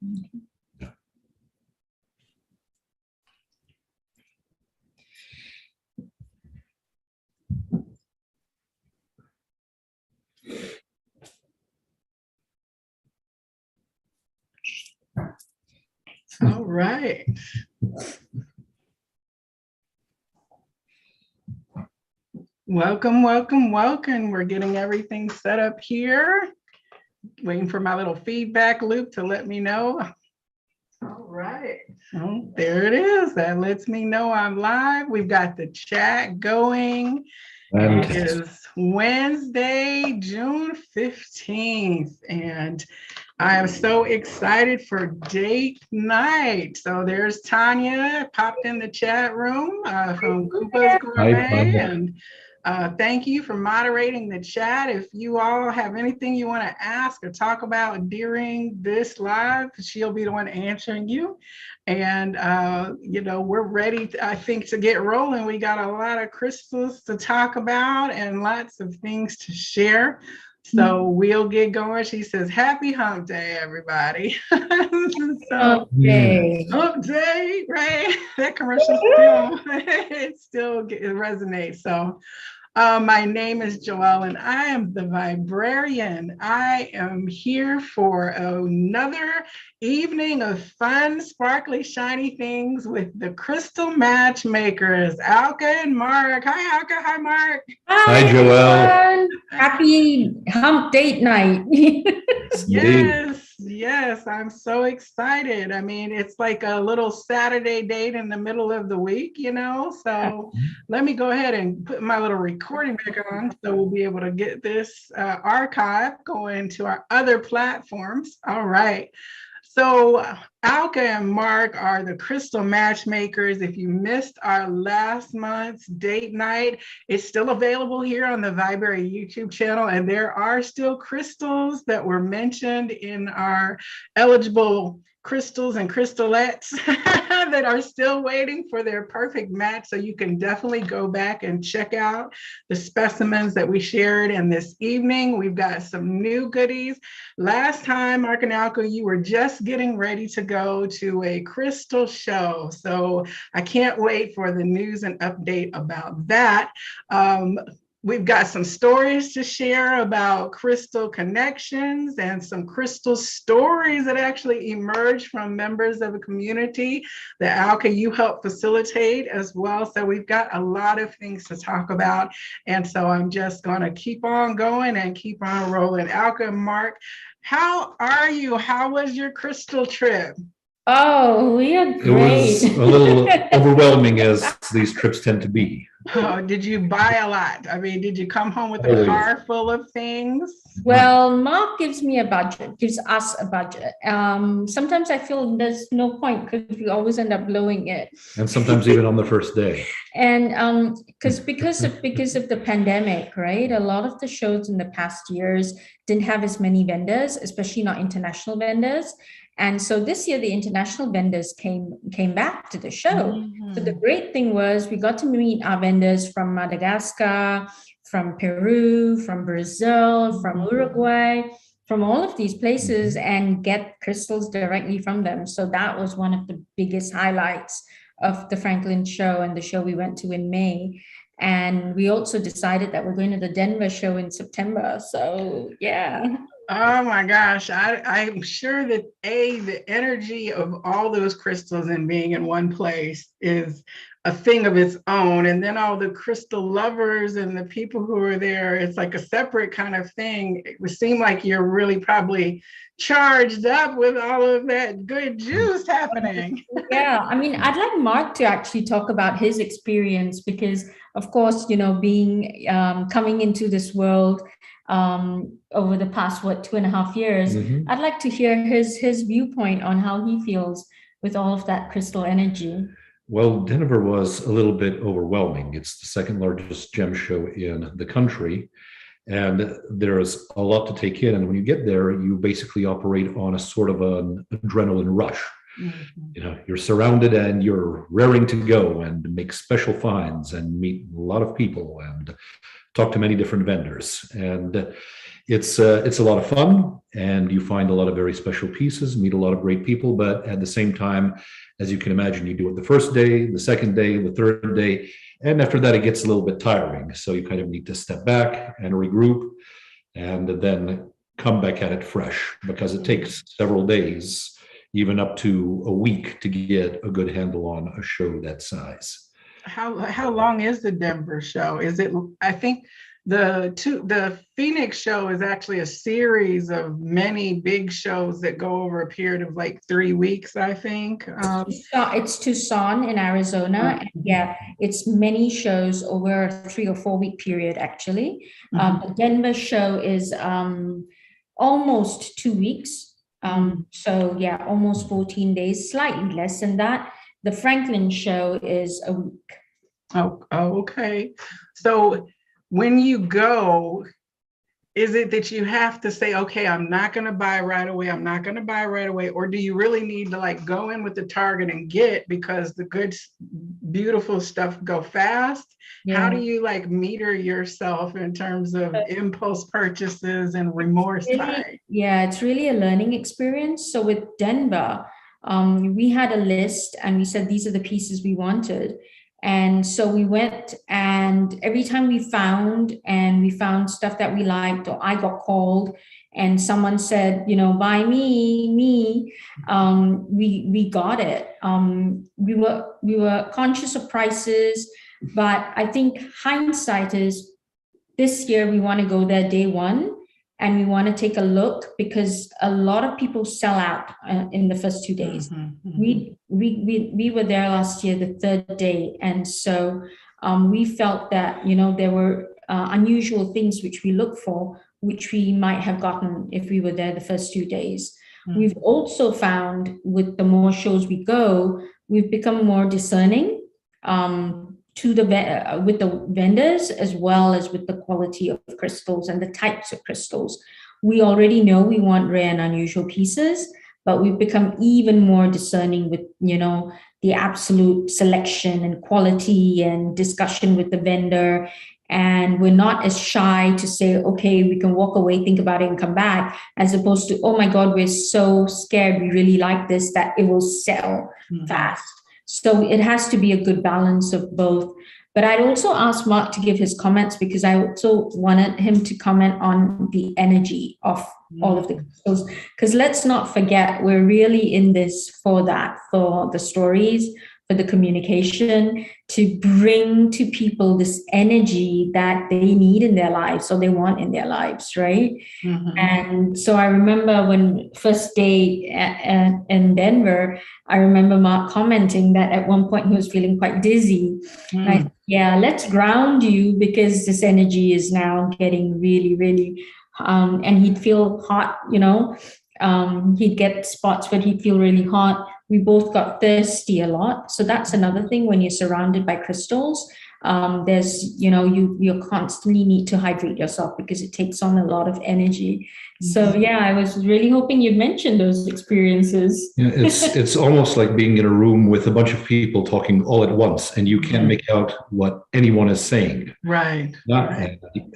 All right. Welcome, welcome, welcome. We're getting everything set up here. Waiting for my little feedback loop to let me know. All right. Oh, there it is. That lets me know I'm live. We've got the chat going. It is Wednesday, June 15th, and I am so excited for date night. So there's Tanya popped in the chat room from Koopa's Gourmet, and thank you for moderating the chat. If you all have anything you want to ask or talk about during this live, she'll be the one answering you. And, we're ready, I think, to get rolling. We got a lot of crystals to talk about and lots of things to share. So we'll get going. She says, happy hump day, everybody. Hump day, right? That commercial still resonates. So my name is Joelle, and I am the Vibrarian. I am here for another evening of fun, sparkly, shiny things with the Crystal Matchmakers, Alka and Mark. Hi, Alka. Hi, Mark. Hi, Joelle. Happy hump date night. Yes, I'm so excited. I mean, it's like a little Saturday date in the middle of the week, so let me go ahead and put my little recording back on so we'll be able to get this archive going to our other platforms. All right. So Alka and Mark are the Crystal Matchmakers. If you missed our last month's date night, it's still available here on the Vibrary YouTube channel, and there are still crystals that were mentioned in our eligible crystals and crystalettes that are still waiting for their perfect match. So you can definitely go back and check out the specimens that we shared in this evening. We've got some new goodies. Last time, Mark and Alka, you were just getting ready to go to a crystal show. So I can't wait for the news and update about that. We've got some stories to share about crystal connections and some crystal stories that actually emerge from members of a community that Alka, you help facilitate as well. So we've got a lot of things to talk about. And so I'm just going to keep on going and keep on rolling. Alka and Mark, how are you? How was your crystal trip? Oh, we are great. It was a little overwhelming, as these trips tend to be. Oh, did you buy a lot? I mean, did you come home with a car full of things? Well, Mark gives us a budget. Sometimes I feel there's no point because we always end up blowing it. And sometimes even on the first day. And because of the pandemic, right? A lot of the shows in the past years didn't have as many vendors, especially not international vendors. And so this year, the international vendors came back to the show. Mm-hmm. So the great thing was we got to meet our vendors from Madagascar, from Peru, from Brazil, from Uruguay, from all of these places, and get crystals directly from them. So that was one of the biggest highlights of the Franklin show and the show we went to in May. And we also decided that we're going to the Denver show in September. So yeah. Oh my gosh, I'm sure that the energy of all those crystals and being in one place is a thing of its own. And then all the crystal lovers and the people who are there, it's like a separate kind of thing. It would seem like you're really probably charged up with all of that good juice happening. Yeah, I mean, I'd like Mark to actually talk about his experience because, of course, being coming into this world over the past 2.5 years, I'd like to hear his viewpoint on how he feels with all of that crystal energy. Well, Denver was a little bit overwhelming. It's the second largest gem show in the country, and there's a lot to take in. And when you get there, you basically operate on a sort of an adrenaline rush. Mm-hmm. You're surrounded and you're raring to go and make special finds and meet a lot of people and talk to many different vendors. And it's a lot of fun, and you find a lot of very special pieces, meet a lot of great people. But at the same time, as you can imagine, you do it the first day, the second day, the third day, and after that, it gets a little bit tiring. So you kind of need to step back and regroup, and then come back at it fresh, because it takes several days, even up to a week, to get a good handle on a show that size. How long is the Denver show? Is it? I think the Phoenix show is actually a series of many big shows that go over a period of like 3 weeks, I think. It's Tucson in Arizona. And yeah, it's many shows over a 3 or 4 week period, actually. The Denver show is almost 2 weeks. So yeah, almost 14 days, slightly less than that. The Franklin show is a week. Oh, okay. So when you go, is it that you have to say, okay, I'm not going to buy right away. I'm not going to buy right away. Or do you really need to like go in with the target and get, because the good, beautiful stuff go fast? Yeah. How do you like meter yourself in terms of impulse purchases and remorse time? Yeah, it's really a learning experience. So with Denver, we had a list and we said, these are the pieces we wanted. And so we went, and every time we found stuff that we liked, or I got called and someone said, buy me, we got it. We were conscious of prices, but I think hindsight is, this year we want to go there day one, and we want to take a look, because a lot of people sell out in the first 2 days. We were there last year, the third day. And so we felt that, there were unusual things which we look for, which we might have gotten if we were there the first 2 days. We've also found, with the more shows we go, we've become more discerning with the vendors, as well as with the quality of crystals and the types of crystals. We already know we want rare and unusual pieces, but we've become even more discerning with, the absolute selection and quality and discussion with the vendor. And we're not as shy to say, okay, we can walk away, think about it, and come back, as opposed to, oh my God, we're so scared, we really like this, that it will sell fast. So it has to be a good balance of both. But I'd also ask Mark to give his comments, because I also wanted him to comment on the energy of all of the crystals. Because let's not forget, we're really in this for the stories, for the communication, to bring to people this energy that they need in their lives, or they want in their lives, right? And so I remember when first day in Denver, I remember Mark commenting that at one point he was feeling quite dizzy. And I said, yeah, let's ground you, because this energy is now getting really, really, and he'd feel hot, he'd get spots where he'd feel really hot. We both got thirsty a lot. So that's another thing when you're surrounded by crystals. There's, you constantly need to hydrate yourself, because it takes on a lot of energy. So yeah, I was really hoping you'd mention those experiences. Yeah, it's almost like being in a room with a bunch of people talking all at once, and you can't make out what anyone is saying. Right.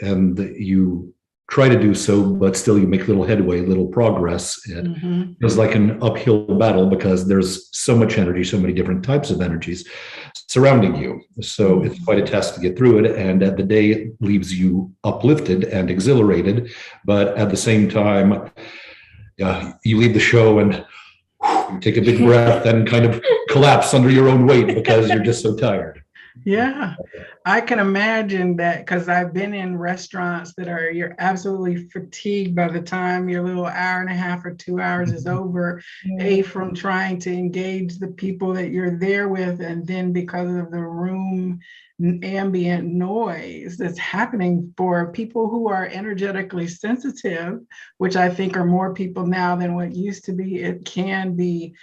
And you try to do so, but still you make little headway, little progress. It feels like an uphill battle, because there's so much energy, so many different types of energies surrounding you. So it's quite a task to get through it. And at the day, it leaves you uplifted and exhilarated. But at the same time, you leave the show and you take a big breath and kind of collapse under your own weight, because you're just so tired. Yeah, I can imagine that, because I've been in restaurants that you're absolutely fatigued by the time your little hour and a half or 2 hours is over, from trying to engage the people that you're there with, and then because of the room ambient noise that's happening for people who are energetically sensitive, which I think are more people now than what used to be. It can be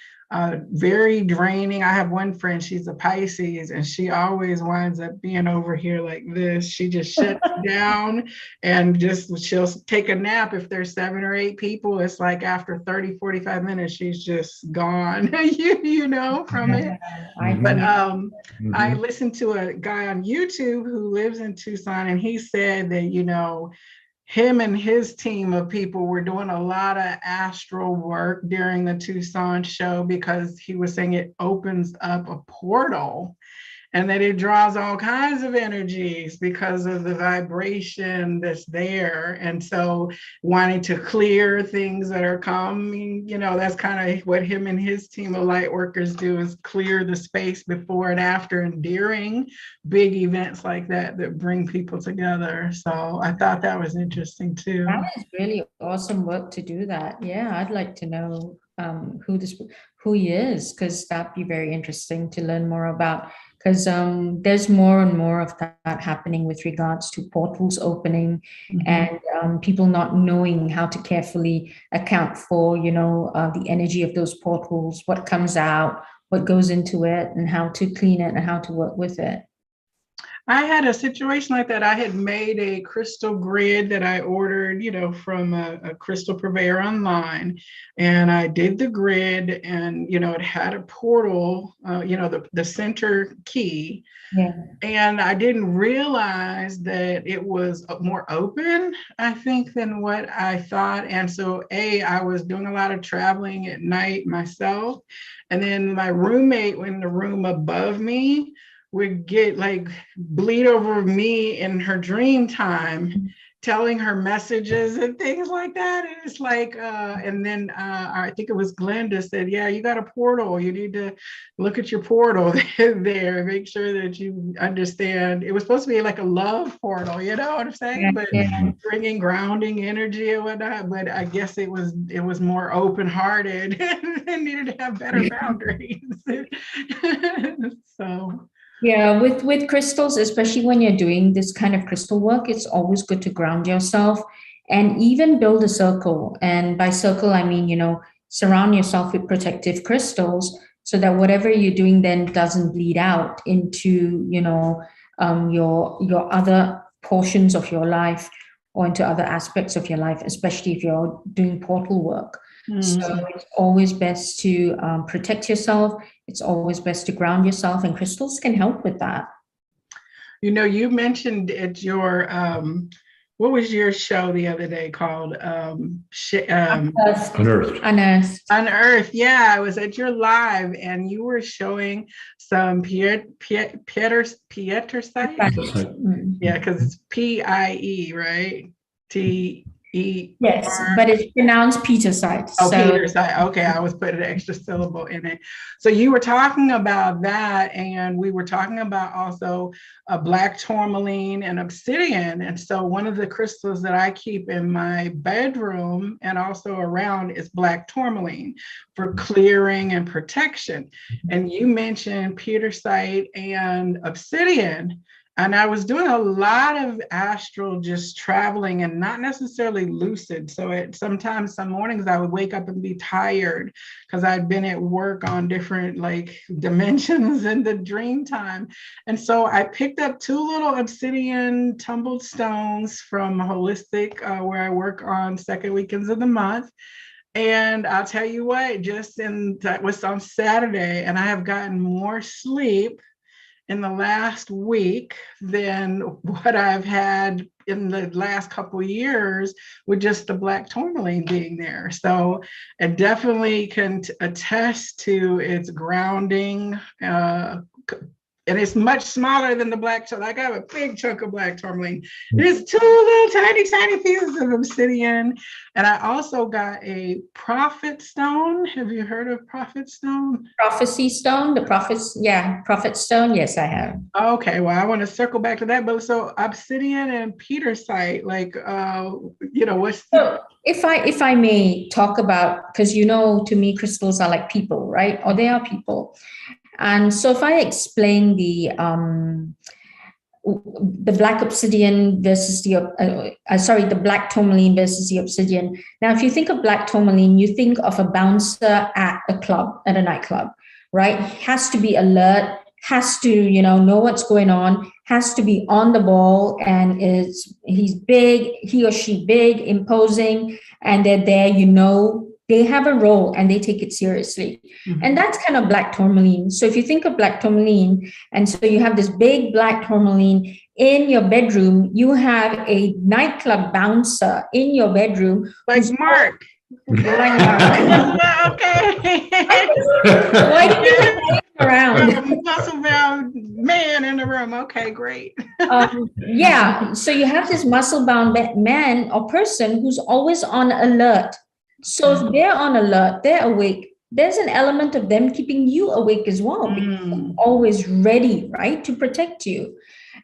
very draining. I have one friend, she's a Pisces, and she always winds up being over here like this. She just shuts down, and she'll take a nap. If there's 7 or 8 people, it's like after 30, 45 minutes, she's just gone, from it. But I listened to a guy on YouTube who lives in Tucson, and he said that, him and his team of people were doing a lot of astral work during the Tucson show, because he was saying it opens up a portal and that it draws all kinds of energies because of the vibration that's there. And so wanting to clear things that are coming, that's kind of what him and his team of light workers do, is clear the space before and after and during big events like that bring people together. So I thought that was interesting too. That is really awesome work to do that. Yeah, I'd like to know who he is, because that'd be very interesting to learn more about. Because there's more and more of that happening with regards to portals opening, and people not knowing how to carefully account for, the energy of those portals, what comes out, what goes into it, and how to clean it and how to work with it. I had a situation like that. I had made a crystal grid that I ordered, from a crystal purveyor online. And I did the grid, and, it had a portal, the center key. Yeah. And I didn't realize that it was more open, I think, than what I thought. And so, I was doing a lot of traveling at night myself. And then my roommate in the room above me would get bleed over me in her dream time, telling her messages and things like that. And it's and then I think it was Glenda said, yeah, you got a portal. You need to look at your portal there, make sure that you understand. It was supposed to be like a love portal, you know what I'm saying? But bringing grounding energy and whatnot. But I guess it was more open-hearted and needed to have better boundaries. So. Yeah, with crystals, especially when you're doing this kind of crystal work, it's always good to ground yourself and even build a circle. And by circle, I mean, surround yourself with protective crystals so that whatever you're doing then doesn't bleed out into, your other portions of your life or into other aspects of your life, especially if you're doing portal work. So it's always best to protect yourself. It's always best to ground yourself, and crystals can help with that. You mentioned at your, what was your show the other day called? Unearthed. Unearthed. Yeah, I was at your live, and you were showing some Pieter site. Yeah, because it's PIE, right? TE. Yes, but it's pronounced Petersite. Oh, Petersite. Okay, I was putting an extra syllable in it. So you were talking about that, and we were talking about also black tourmaline and obsidian. And so one of the crystals that I keep in my bedroom and also around is black tourmaline for clearing and protection. And you mentioned Petersite and obsidian. And I was doing a lot of astral just traveling and not necessarily lucid. So sometimes some mornings I would wake up and be tired because I'd been at work on different dimensions in the dream time. And so I picked up 2 little obsidian tumbled stones from Holistic, where I work on second weekends of the month. And I'll tell you what, that was on Saturday, and I have gotten more sleep in the last week than what I've had in the last couple of years with just the black tourmaline being there. So it definitely can attest to its grounding, and it's much smaller than the black tourmaline. I got a big chunk of black tourmaline. There's 2 little tiny pieces of obsidian. And I also got a prophet stone. Have you heard of prophet stone? Prophecy stone, prophet stone. Yes, I have. Okay, well, I want to circle back to that. But so obsidian and Petersite, what's so if I may talk about, because to me, crystals are like people, right? Or they are people. And so if I explain the black obsidian versus the black tourmaline versus the obsidian. Now, if you think of black tourmaline, you think of a bouncer at a nightclub, right? Has to be alert, has to, know what's going on, has to be on the ball, and he or she big, imposing, and they're there, they have a role and they take it seriously. Mm-hmm. And that's kind of black tourmaline. So if you think of black tourmaline, and so you have this big black tourmaline, in your bedroom, you have a nightclub bouncer in your bedroom. Like Mark. Like Mark. Okay. Why do you keep running around? Muscle-bound man in the room. Okay, great. Yeah, so you have this muscle-bound man or person who's always on alert. So if they're on alert, they're awake. There's an element of them keeping you awake as well, because they're always ready, right, to protect you.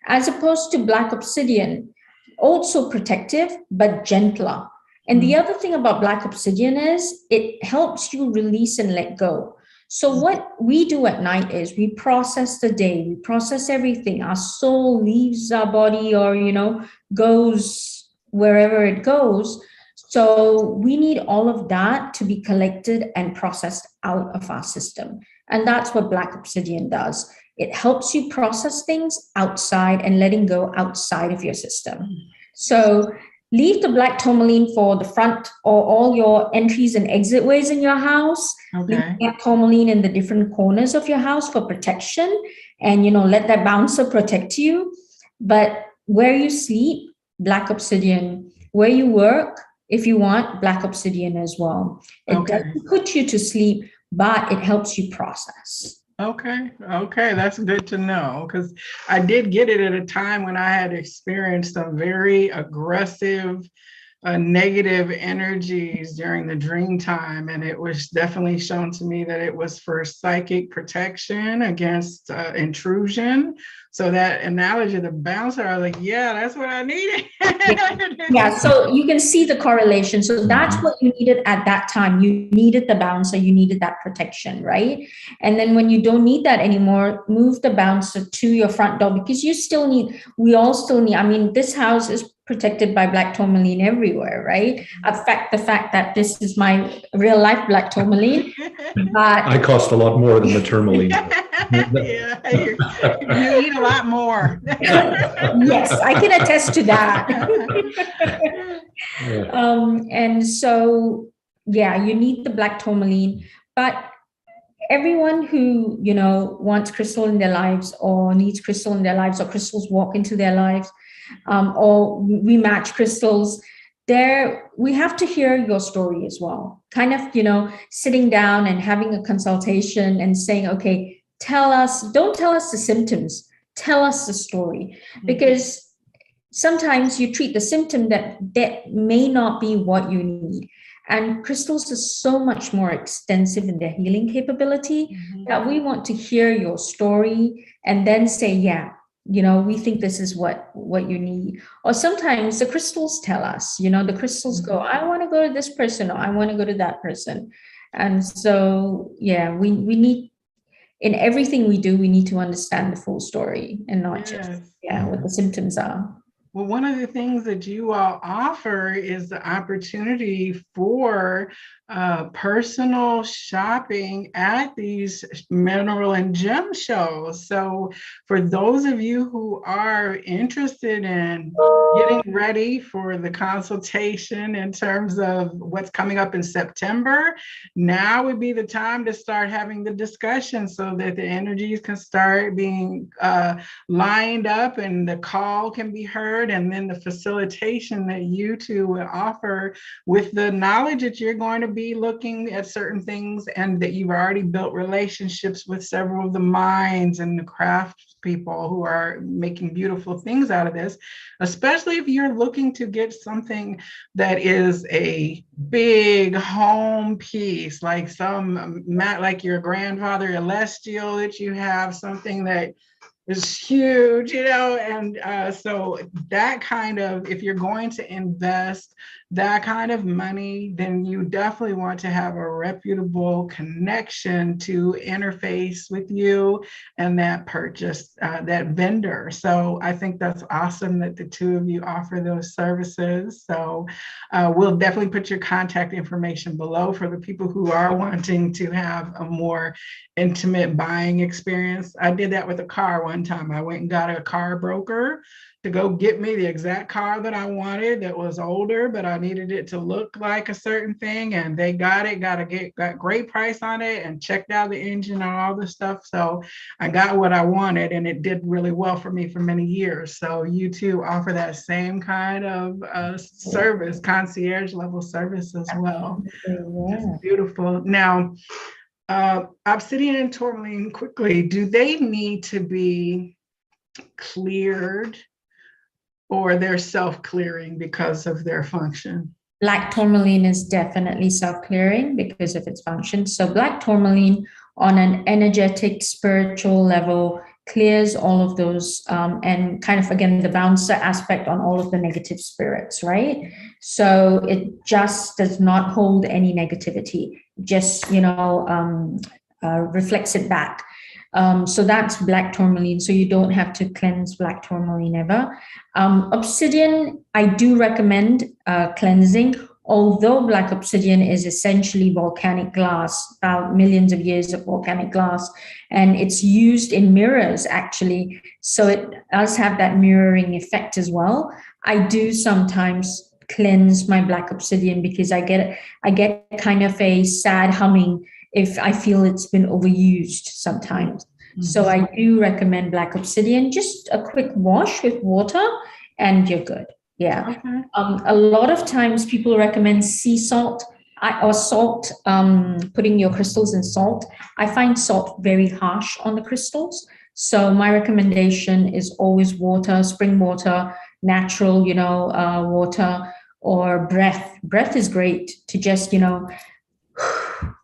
As opposed to Black Obsidian, also protective, but gentler. And the other thing about Black Obsidian is it helps you release and let go. So what we do at night is we process the day, we process everything. Our soul leaves our body or, goes wherever it goes. So we need all of that to be collected and processed out of our system. And that's what Black Obsidian does. It helps you process things outside and letting go outside of your system. So leave the black tourmaline for the front or all your entries and exit ways in your house. Okay. Leave black tourmaline in the different corners of your house for protection. And, let that bouncer protect you. But where you sleep, Black Obsidian. Where you work, if you want, Black Obsidian as well. It doesn't put you to sleep, but it helps you process. Okay, that's good to know, because I did get it at a time when I had experienced some very aggressive, negative energies during the dream time, and it was definitely shown to me that it was for psychic protection against intrusion. So that analogy of the bouncer, I was like, yeah, that's what I needed. Yeah, so you can see the correlation. So that's what you needed at that time. You needed the bouncer, you needed that protection, right? And then when you don't need that anymore, move the bouncer to your front door, because we all still need, I mean, this house is protected by black tourmaline everywhere, right? In fact, the fact that this is my real life black tourmaline, but I cost a lot more than the tourmaline. Yeah, you eat a lot more. Yes, I can attest to that. And so, yeah, you need the black tourmaline, but everyone who, wants crystal in their lives or needs crystal in their lives, or crystals walk into their lives, or we match crystals, we have to hear your story as well. Kind of, sitting down and having a consultation and saying, okay, don't tell us the symptoms, tell us the story. Because sometimes you treat the symptom that may not be what you need. And crystals are so much more extensive in their healing capability that we want to hear your story and then say, yeah, we think this is what you need. Or sometimes the crystals tell us, the crystals go, I want to go to this person, or I want to go to that person. And so, yeah, we need, in everything we do, we need to understand the full story and not just what the symptoms are. Well, one of the things that you all offer is the opportunity for personal shopping at these mineral and gem shows. So for those of you who are interested in getting ready for the consultation in terms of what's coming up in September, now would be the time to start having the discussion so that the energies can start being lined up and the call can be heard, and then the facilitation that you two will offer with the knowledge that you're going to be looking at certain things and that you've already built relationships with several of the minds and the craft people who are making beautiful things out of this, especially if you're looking to get something that is a big home piece, like like your grandfather celestial that you have, something that is huge, and so that kind of, if you're going to invest that kind of money, then you definitely want to have a reputable connection to interface with you and that purchase, that vendor. So I think that's awesome that the two of you offer those services. So we'll definitely put your contact information below for the people who are wanting to have a more intimate buying experience. I did that with a car one time. I went and got a car broker to go get me the exact car that I wanted that was older, but I I needed it to look like a certain thing, and they got it, got great price on it, and checked out the engine and all this stuff. So I got what I wanted, and it did really well for me for many years. So you too offer that same kind of service, concierge level service as well. It's beautiful. Now, obsidian and tourmaline, quickly, do they need to be cleared, or they're self-clearing because of their function? Black tourmaline is definitely self-clearing because of its function. So black tourmaline on an energetic, spiritual level clears all of those and kind of, again, the bouncer aspect on all of the negative spirits, right? So it just does not hold any negativity, just, reflects it back. So that's black tourmaline. So you don't have to cleanse black tourmaline ever. Obsidian, I do recommend cleansing, although black obsidian is essentially volcanic glass, about millions of years of volcanic glass, and it's used in mirrors actually. So it does have that mirroring effect as well. I do sometimes cleanse my black obsidian because I get kind of a sad humming if I feel it's been overused sometimes. Mm-hmm. So I do recommend black obsidian, just a quick wash with water and you're good. Yeah. Okay. A lot of times people recommend sea salt or salt, putting your crystals in salt. I find salt very harsh on the crystals. So my recommendation is always water, spring water, natural, water, or breath. Breath is great to just,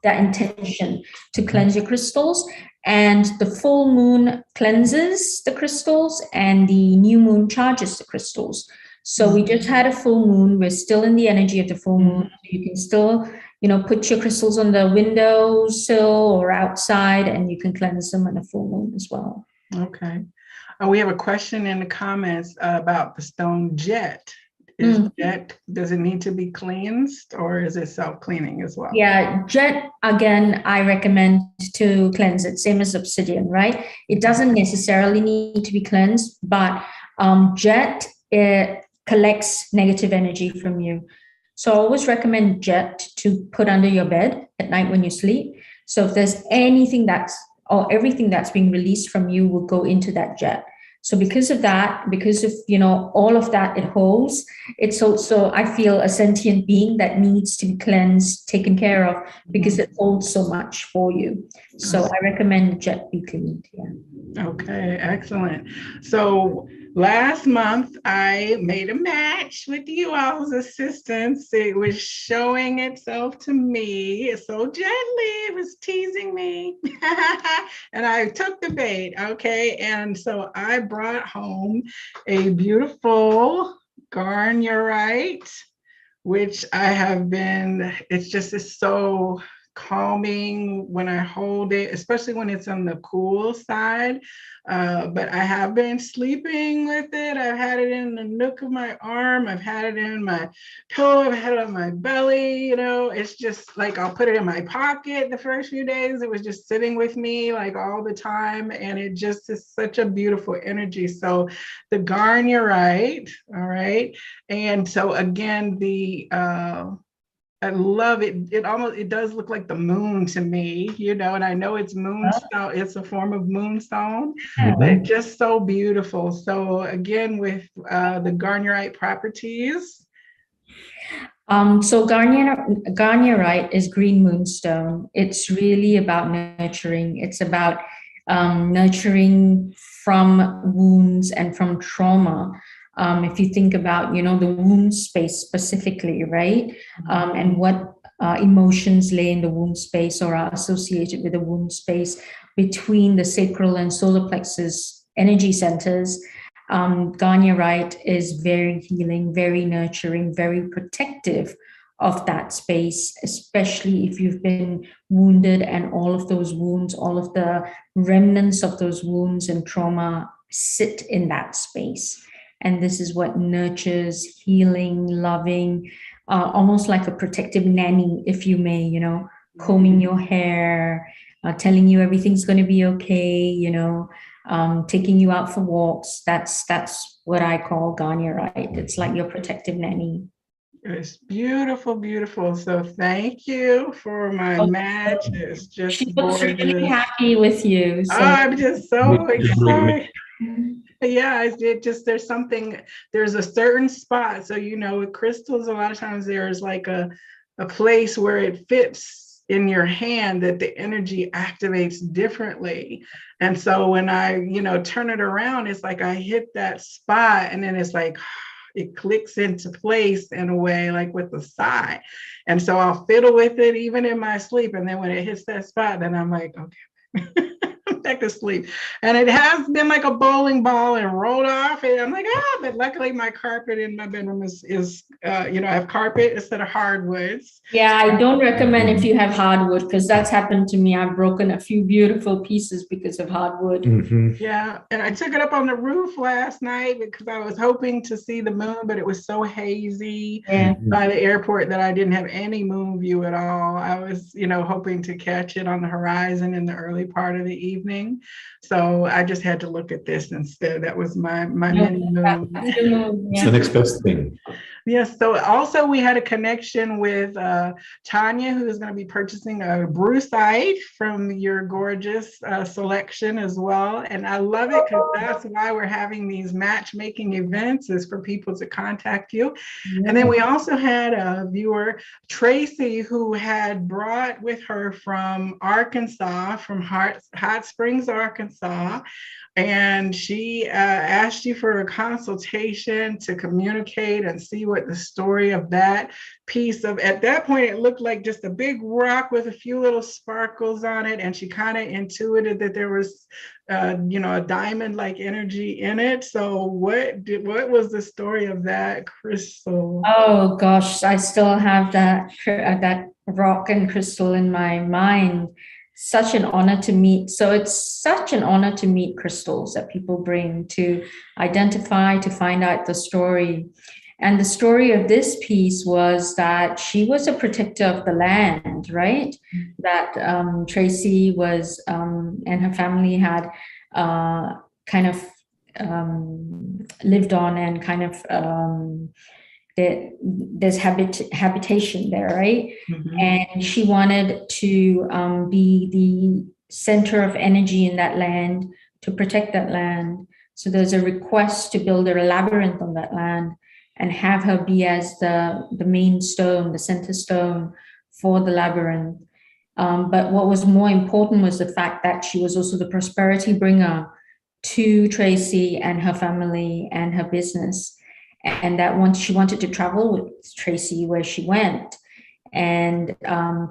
that intention to cleanse your crystals. And the full moon cleanses the crystals and the new moon charges the crystals. So we just had a full moon. We're still in the energy of the full moon. You can still, put your crystals on the windowsill or outside, and you can cleanse them on a full moon as well. Okay. We have a question in the comments about the stone jet. Does it need to be cleansed, or is it self-cleaning as well? Yeah, jet, again, I recommend to cleanse it, same as obsidian, right? It doesn't necessarily need to be cleansed, but jet, it collects negative energy from you. So I always recommend jet to put under your bed at night when you sleep. So if there's anything everything that's being released from you will go into that jet. So because of that, because of, all of that it holds, it's also, I feel, a sentient being that needs to be cleansed, taken care of, because it holds so much for you. So I recommend jet be cleaned. Yeah. Okay, excellent. So last month I made a match with you all's assistance. It was showing itself to me so gently. It was teasing me. And I took the bait. Okay. And so I brought home a beautiful garnierite, which it's so calming when I hold it, especially when it's on the cool side. But I have been sleeping with it. I've had it in the nook of my arm. I've had it in my pillow. I've had it on my belly. It's just like I'll put it in my pocket the first few days. It was just sitting with me like all the time. And it just is such a beautiful energy. So the garnierite, all right. And so again, I love it. It does look like the moon to me, and I know it's moonstone. It's a form of moonstone, but just so beautiful. So again, with the garnierite properties. So garnierite is green moonstone. It's really about nurturing. It's about nurturing from wounds and from trauma. If you think about, the womb space specifically, right? And what emotions lay in the womb space or are associated with the womb space between the sacral and solar plexus energy centers, garnierite is very healing, very nurturing, very protective of that space, especially if you've been wounded and all of those wounds, all of the remnants of those wounds and trauma sit in that space. And this is what nurtures, healing, loving, almost like a protective nanny, if you may, combing your hair, telling you everything's going to be okay, taking you out for walks. That's what I call garnierite. It's like your protective nanny. It's beautiful, beautiful. So thank you for my Oh, match. It's she just looks really gorgeous. happy with you. Oh, So I'm just Great, so great excited. Yeah, it just there's a certain spot. So with crystals, a lot of times there's like a place where it fits in your hand that the energy activates differently. And so when I, turn it around, it's like I hit that spot and then it's like it clicks into place in a way like with a sigh. And so I'll fiddle with it even in my sleep. And then when it hits that spot, then I'm like, okay. Back to sleep. And it has been like a bowling ball and rolled off. And I'm like, but luckily my carpet in my bedroom is I have carpet instead of hardwoods. yeah, I don't recommend if you have hardwood because that's happened to me. I've broken a few beautiful pieces because of hardwood. Mhm. Yeah. And I took it up on the roof last night because I was hoping to see the moon, but it was so hazy Yeah. by the airport that I didn't have any moon view at all. I was, hoping to catch it on the horizon in the early part of the evening. So I just had to look at this instead. That was my No, mini moon. that's the moon, It's yeah. the next best thing. Yes. So also we had a connection with Tanya, who is going to be purchasing a brew site from your gorgeous selection as well. And I love it because that's why we're having these matchmaking events, is for people to contact you. And then we also had a viewer, Tracy, who had brought with her from Arkansas, from Hot Springs, Arkansas. And she asked you for a consultation to communicate and see what the story of that piece of, at that point, it looked like just a big rock with a few little sparkles on it. And she kind of intuited that there was, a diamond-like energy in it. So what was the story of that crystal? Oh gosh, I still have that rock and crystal in my mind. Such an honor to meet. So it's such an honor to meet crystals that people bring to identify, to find out the story. And the story of this piece was that she was a protector of the land, right? That Tracy was, and her family had kind of lived on and kind of there's habitation there, right? Mhm. And she wanted to be the center of energy in that land, to protect that land. So there's a request to build a labyrinth on that land and have her be as the main stone, the center stone for the labyrinth. But what was more important was the fact that she was also the prosperity bringer to Tracy and her family and her business. And that once she wanted to travel with Tracy where she went and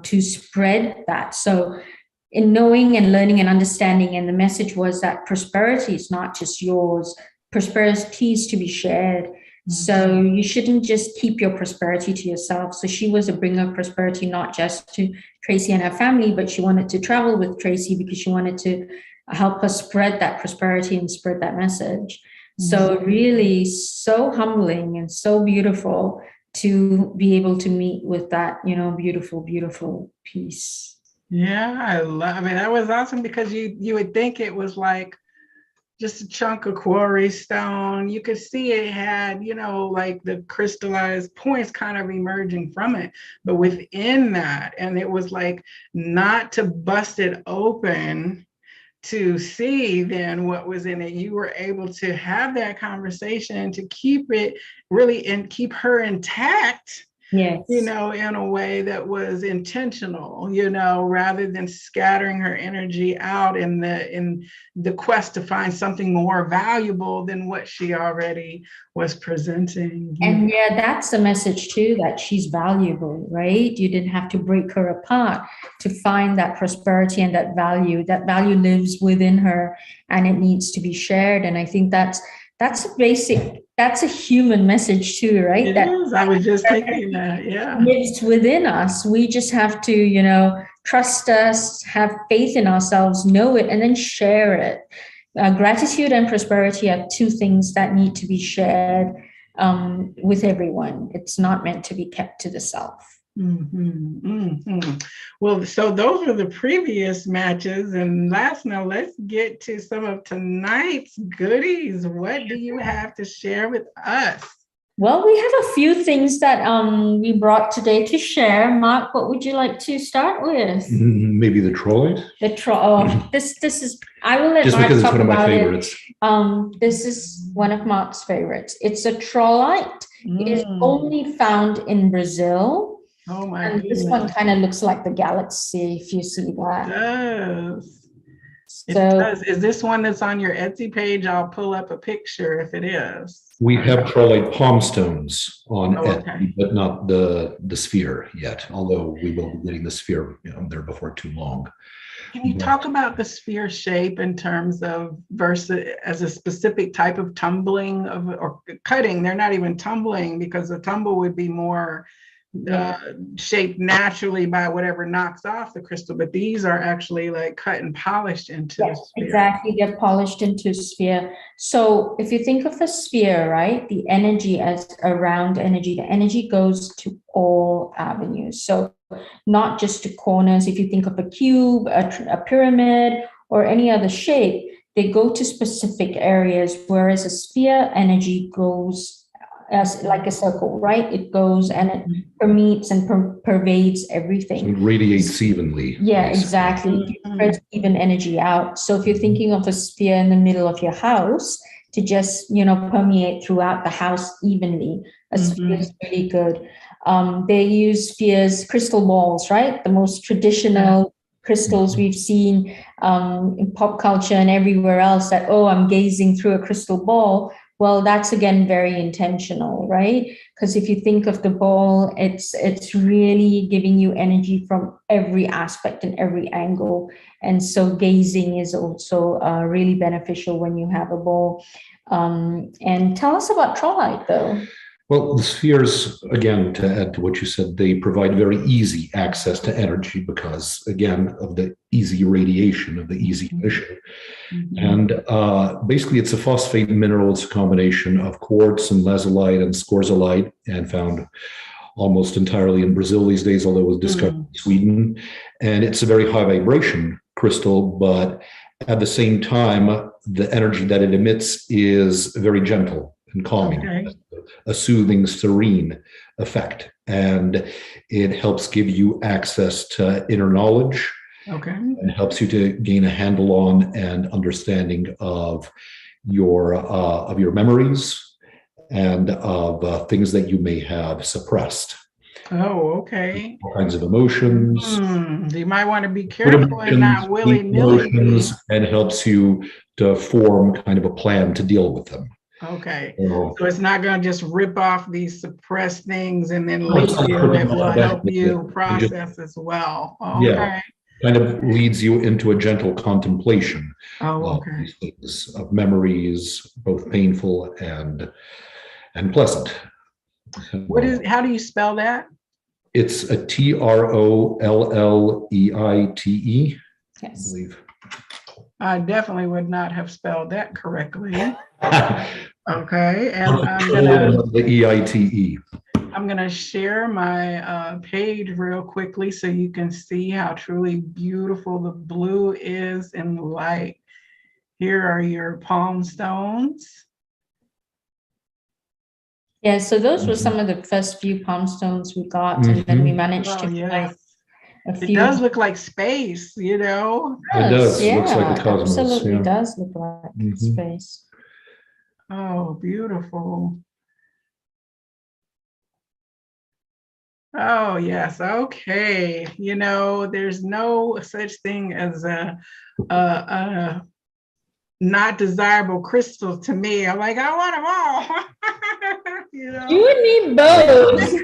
to spread that. So in knowing and learning and understanding, and the message was that prosperity is not just yours, prosperity is to be shared. So you shouldn't just keep your prosperity to yourself. So she was a bringer of prosperity, not just to Tracy and her family, but she wanted to travel with Tracy because she wanted to help us spread that prosperity and spread that message. So really so humbling and so beautiful to be able to meet with that, beautiful, beautiful piece. Yeah, I mean, that was awesome because you would think it was like just a chunk of quarry stone. You could see it had, like the crystallized points kind of emerging from it. But within that, and it was like not to bust it open to see then what was in it. You were able to have that conversation to keep it really and keep her intact. Yes. In a way that was intentional, rather than scattering her energy out in the quest to find something more valuable than what she already was presenting. And yeah, that's the message too, that she's valuable, right? You didn't have to break her apart to find that prosperity and that value. That value lives within her and it needs to be shared. And I think that's a human message too, right? It that is. I was just thinking that. Yeah. lives within us. We just have to, trust us, have faith in ourselves, know it, and then share it. Gratitude and prosperity are two things that need to be shared with everyone. It's not meant to be kept to the self. Mm-hmm, mm-hmm. Well, so those were the previous matches, and now let's get to some of tonight's goodies. What do you have to share with us? Well, we have a few things that we brought today to share. Mark, what would you like to start with? Maybe the Trollite? This is, I will let Just Mark because it's talk one of my about it. favorites. This is one of Mark's favorites. It's a Trollite. It is only found in Brazil. Oh my And goodness. this one kind of looks like the galaxy, if you see that. It does. It So does. Is this one that's on your Etsy page? I'll pull up a picture if it is. We have Trollite palm stones on Oh, okay. Etsy, but not the sphere yet, although we will be getting the sphere there before too long. Can you talk about the sphere shape in terms of versus as a specific type of tumbling of or cutting? They're not even tumbling, because the tumble would be more shaped naturally by whatever knocks off the crystal, but these are actually like cut and polished into the sphere. Exactly, they're polished into a sphere. So if you think of a sphere, right, the energy as around energy, the energy goes to all avenues. So not just to corners. If you think of a cube, a pyramid, or any other shape, they go to specific areas, whereas a sphere energy goes as like a circle, right? It goes and it permeates and pervades everything. So it radiates evenly. Yeah, exactly. It spreads even energy out. So if you're thinking of a sphere in the middle of your house to just, permeate throughout the house evenly, a sphere is really good. They use spheres, crystal balls, right? The most traditional crystals we've seen in pop culture and everywhere else, that, oh, I'm gazing through a crystal ball. Well, that's again very intentional, right? Because if you think of the ball, it's really giving you energy from every aspect and every angle. And so gazing is also really beneficial when you have a ball. And tell us about Trollite, though. Well, the spheres, again, to add to what you said, they provide very easy access to energy because, again, of the easy radiation, of the easy emission. And basically, it's a phosphate mineral. It's a combination of quartz and lazulite and scorzolite, and found almost entirely in Brazil these days, although it was discovered in Sweden. And it's a very high vibration crystal, but at the same time, the energy that it emits is very gentle and calming. Okay. A soothing, serene effect, and it helps give you access to inner knowledge. Okay. And helps you to gain a handle on and understanding of your memories and of things that you may have suppressed. Oh, okay. All kinds of emotions. You might want to be careful and not willy-nilly. And helps you to form kind of a plan to deal with them. Okay. So it's not going to just rip off these suppressed things and then leave you. It will help you process as well. Okay. Yeah. Kind of leads you into a gentle contemplation of these things, of memories, both painful and pleasant. How do you spell that? It's a Trolleite. Yes. I believe. I definitely would not have spelled that correctly. Okay, and I'm gonna the EITE. I'm gonna share my page real quickly so you can see how truly beautiful the blue is in the light. Here are your palm stones. Yeah, so those were some of the first few palm stones we got, and then we managed to find a few. It does look like space, It does. Yeah, looks like the cosmos. Absolutely does look like space. Oh, beautiful. Oh, yes. Okay. There's no such thing as a not desirable crystal to me. I'm like, I want them all. You would need both.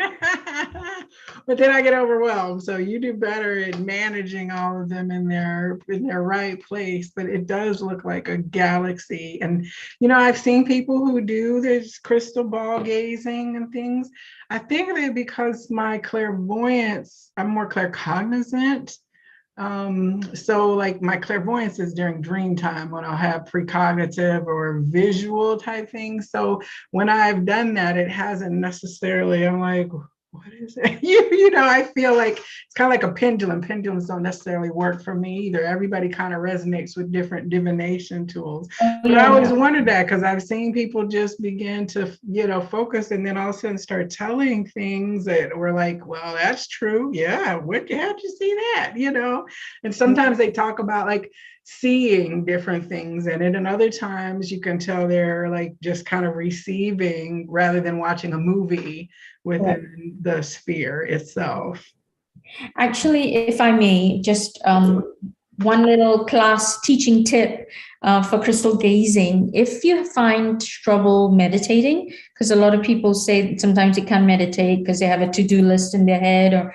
But then I get overwhelmed. So you do better at managing all of them in their right place. But it does look like a galaxy. And I've seen people who do this crystal ball gazing and things. I think that because my clairvoyance, I'm more claircognizant. So like my clairvoyance is during dream time when I'll have precognitive or visual type things. So when I've done that, it hasn't necessarily, I'm like, what is it? You know, I feel like it's kind of like a pendulum. Pendulums don't necessarily work for me either. Everybody kind of resonates with different divination tools. Oh, But I yeah, always yeah. wondered that because I've seen people just begin to, you know, focus and then all of a sudden start telling things that were like, well, that's true. Yeah. How'd you see that? You know, and sometimes they talk about like seeing different things in it. And other times you can tell they're like just kind of receiving rather than watching a movie Yeah. within the sphere itself. Actually, if I may, just one little class teaching tip for crystal gazing. If you find trouble meditating, because a lot of people say sometimes they can't meditate because they have a to-do list in their head, or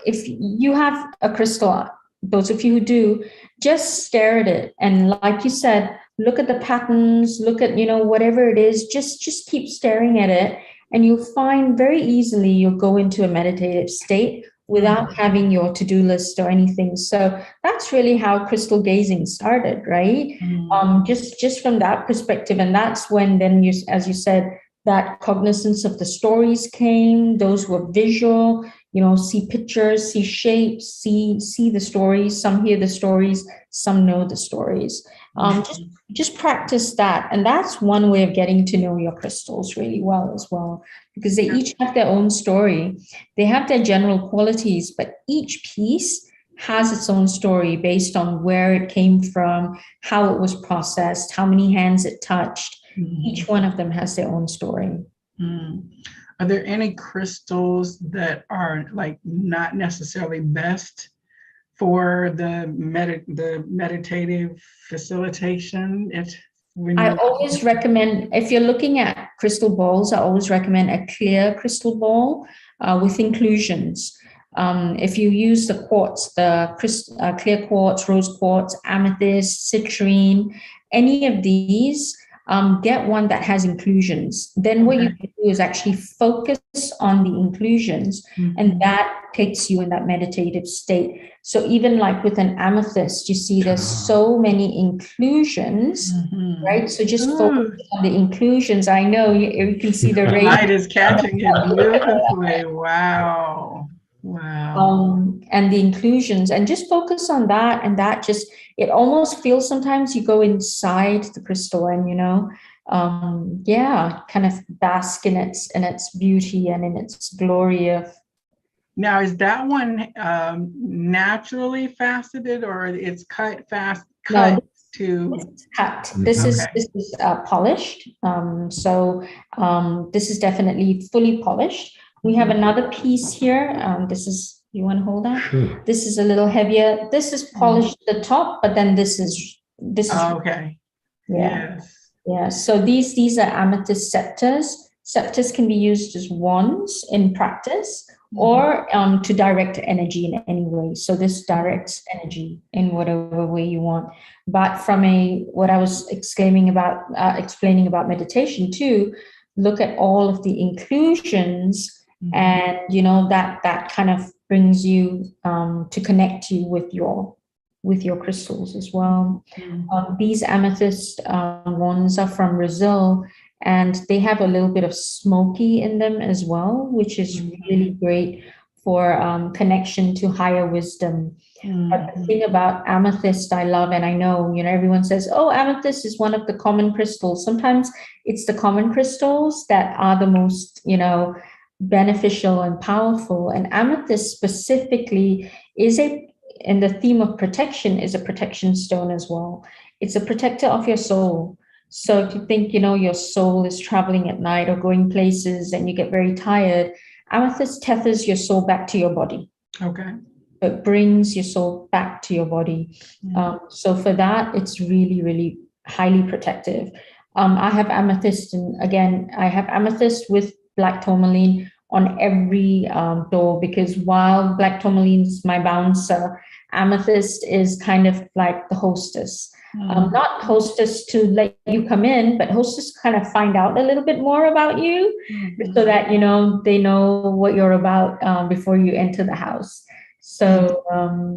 if you have a crystal, those of you who do, just stare at it, and like you said, look at the patterns, look at whatever it is, just keep staring at it, and you'll find very easily you'll go into a meditative state without having your to-do list or anything. So that's really how crystal gazing started, right? Just from that perspective. And that's when then you, as you said, that cognizance of the stories came. Those were visual, see pictures, see shapes, see the stories. Some hear the stories, some know the stories. Just practice that. And that's one way of getting to know your crystals really well as well, because they each have their own story. They have their general qualities, but each piece has its own story based on where it came from, how it was processed, how many hands it touched. Each one of them has their own story. Are there any crystals that are like not necessarily best for the meditative facilitation? I always recommend, if you're looking at crystal balls, I always recommend a clear crystal ball with inclusions. If you use the quartz, clear quartz, rose quartz, amethyst, citrine, any of these, get one that has inclusions. Then what you can do is actually focus on the inclusions, and that takes you in that meditative state. So even like with an amethyst, you see there's so many inclusions, right? So just focus on the inclusions. I know you can see the light is catching it beautifully. Wow. And the inclusions, and just focus on that, and that just, it almost feels sometimes you go inside the crystal and kind of bask in its beauty and in its glory of. Now, is that one naturally faceted, or it's cut? No, it's cut. This is polished. This is definitely fully polished. We have another piece here. This is, you want to hold that? Sure. This is a little heavier. This is polished at the top, but then this is okay. Yeah. Yes. Yeah. So these are amethyst scepters. Scepters can be used as wands in practice, or to direct energy in any way. So this directs energy in whatever way you want. But from what I was explaining about meditation too, look at all of the inclusions, and that kind of brings you to connect you with your crystals as well. These amethyst ones are from Brazil, and they have a little bit of smoky in them as well, which is really great for connection to higher wisdom. But the thing about amethyst I love, and I know, everyone says, oh, amethyst is one of the common crystals. Sometimes it's the common crystals that are the most, beneficial and powerful. And amethyst specifically and the theme of protection is a protection stone as well. It's a protector of your soul. So if you think, your soul is traveling at night or going places and you get very tired, amethyst tethers your soul back to your body. Okay. It brings your soul back to your body. So for that, it's really, really highly protective. I have amethyst, and again, I have amethyst with black tourmaline on every door, because while black tourmaline is my bouncer, amethyst is kind of like the hostess. Not hostess to let you come in, but hostess kind of find out a little bit more about you, so that they know what you're about before you enter the house. So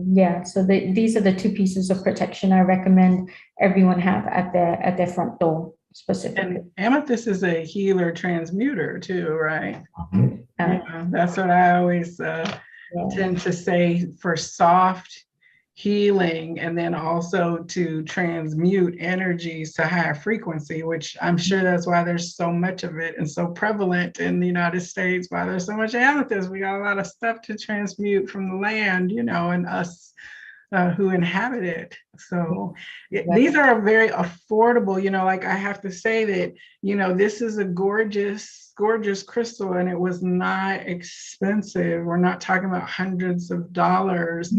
these are the two pieces of protection I recommend everyone have at their front door. specifically. And amethyst is a healer transmuter too, right? Mhm. Yeah, that's what I always tend to say for soft healing, and then also to transmute energies to higher frequency, which I'm sure that's why there's so much of it and so prevalent in the United States, why there's so much amethyst. We got a lot of stuff to transmute from the land, and us who inhabit it. So these are very affordable, like I have to say that, this is a gorgeous, gorgeous crystal, and it was not expensive. We're not talking about hundreds of dollars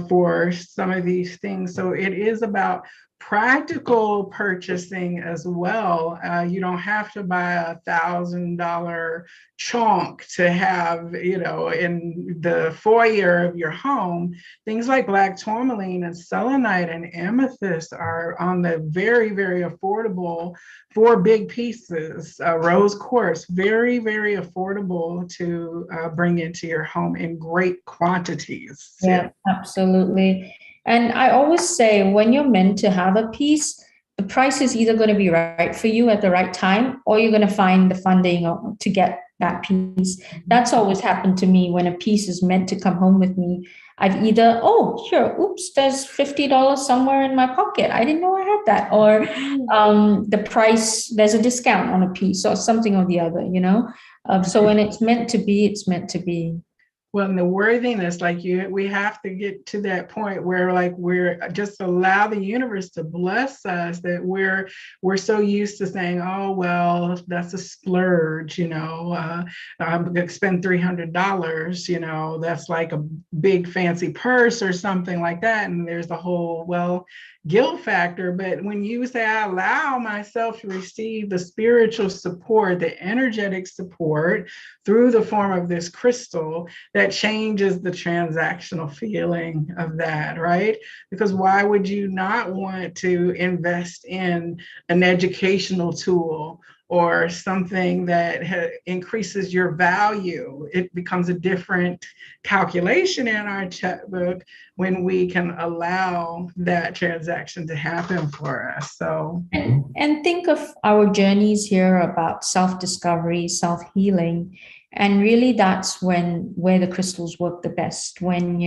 for some of these things. So it is about practical purchasing as well. You don't have to buy $1,000 chunk to have, in the foyer of your home. Things like black tourmaline and selenite and amethyst are on the very, very affordable 4 big pieces. Rose quartz, very, very affordable to bring into your home in great quantities. Yeah, absolutely. And I always say, when you're meant to have a piece, the price is either going to be right for you at the right time, or you're going to find the funding to get that piece. That's always happened to me. When a piece is meant to come home with me, I've either, oops, there's $50 somewhere in my pocket, I didn't know I had that, or the price, there's a discount on a piece, or something or the other, so when it's meant to be, it's meant to be. Well, and the worthiness, we have to get to that point where we're just allow the universe to bless us, that we're so used to saying, oh, well, that's a splurge, I'm going to spend $300, that's like a big fancy purse or something like that. And there's the whole, guilt factor. But when you say, I allow myself to receive the spiritual support, the energetic support through the form of this crystal, that changes the transactional feeling of that, right? Because why would you not want to invest in an educational tool or something that increases your value? It becomes a different calculation in our checkbook when we can allow that transaction to happen for us. So, and think of our journeys here about self-discovery, self-healing, and really that's where the crystals work the best, when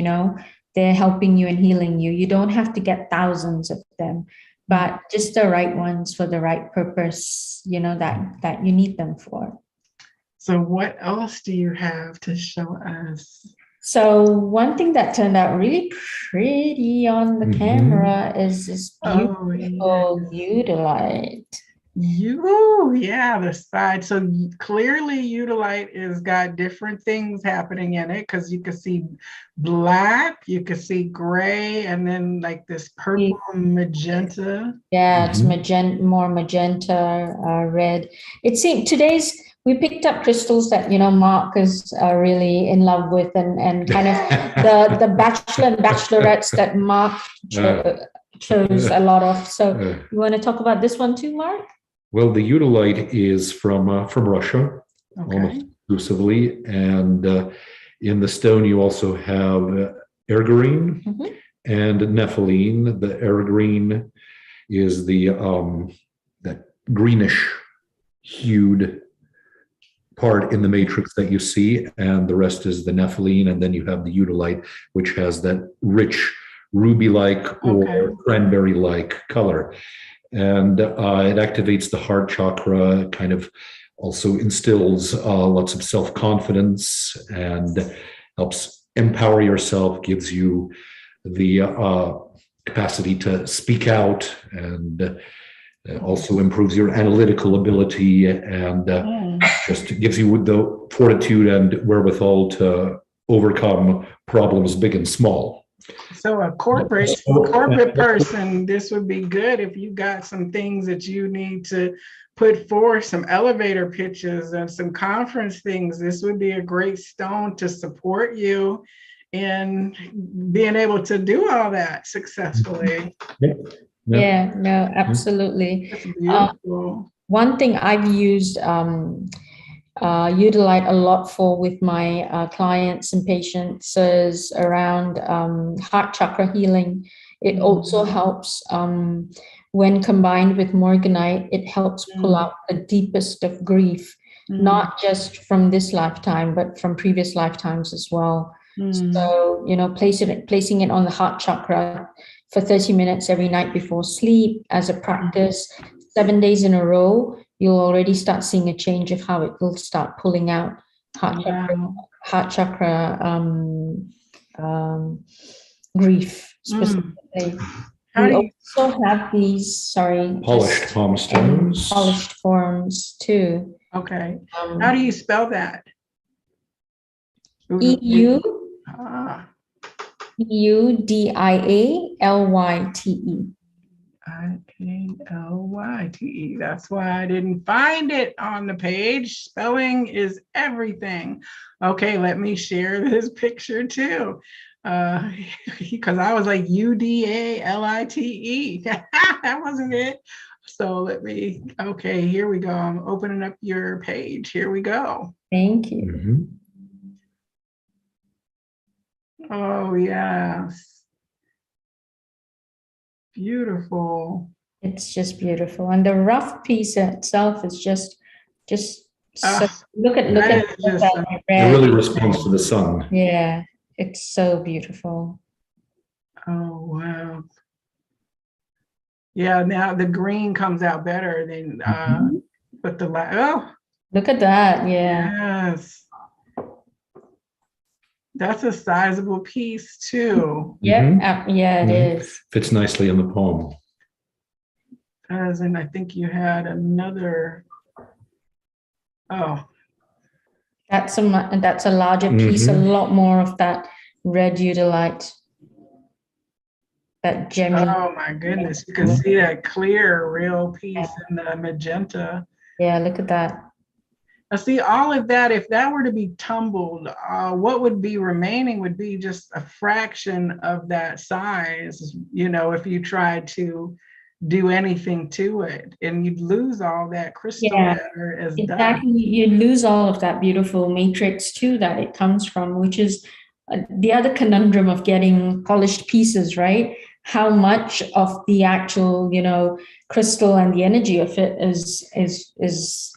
they're helping you and healing you. You don't have to get thousands of them, but just the right ones for the right purpose, that you need them for. So what else do you have to show us? So one thing that turned out really pretty on the camera is this beautiful Eudolite. The side. So clearly Eudolite has got different things happening in it, because you can see black, you can see gray, and then like this purple magenta. Yeah, it's more magenta, red. It seemed we picked up crystals that Mark is really in love with, and kind of the bachelor and bachelorettes that Mark chose a lot of. So you want to talk about this one too, Mark? Well, the Eudolite is from Russia, almost exclusively, and in the stone you also have ergarine and nepheline. The ergarine is the that greenish hued part in the matrix that you see, and the rest is the nepheline, and then you have the Eudolite, which has that rich ruby-like or cranberry-like color. And it activates the heart chakra, kind of also instills lots of self-confidence and helps empower yourself, gives you the capacity to speak out, and also improves your analytical ability, and just gives you the fortitude and wherewithal to overcome problems big and small. So a corporate person, this would be good if you got some things that you need to put forth, some elevator pitches and some conference things. This would be a great stone to support you in being able to do all that successfully. Yeah, no, absolutely. That's beautiful. One thing I've used utilize a lot for with my clients and patients is around heart chakra healing. It also helps when combined with morganite, it helps pull out the deepest of grief, not just from this lifetime, but from previous lifetimes as well. So, placing it on the heart chakra for 30 minutes every night before sleep as a practice, 7 days in a row, you'll already start seeing a change of how it will start pulling out heart chakra grief specifically. We also have these, polished palm stones. Polished forms too. Okay. How do you spell that? EU. Eudialyte. Ilyte. That's why I didn't find it on the page. Spelling is everything. Okay, let me share this picture too. Because I was like UDALITE. That wasn't it. So okay, here we go. I'm opening up your page. Here we go. Thank you. Oh, yes. Beautiful. It's just beautiful. And the rough piece itself is just so, look at it really responds to the sun. Yeah, it's so beautiful. Oh, wow. Yeah, now the green comes out better than but the look at that. Yeah. Yes. That's a sizable piece too. Yeah, it is. Fits nicely in the palm. And I think you had another. Oh, that's a larger piece. A lot more of that red udilite. That gem. Oh my goodness! You can see that clear, real piece in the magenta. Yeah, look at that. Now, see, all of that, if that were to be tumbled, what would be remaining would be just a fraction of that size, if you tried to do anything to it, and you'd lose all that crystal matter as exactly. You lose all of that beautiful matrix too that it comes from, which is the other conundrum of getting polished pieces, right? How much of the actual, crystal and the energy of it is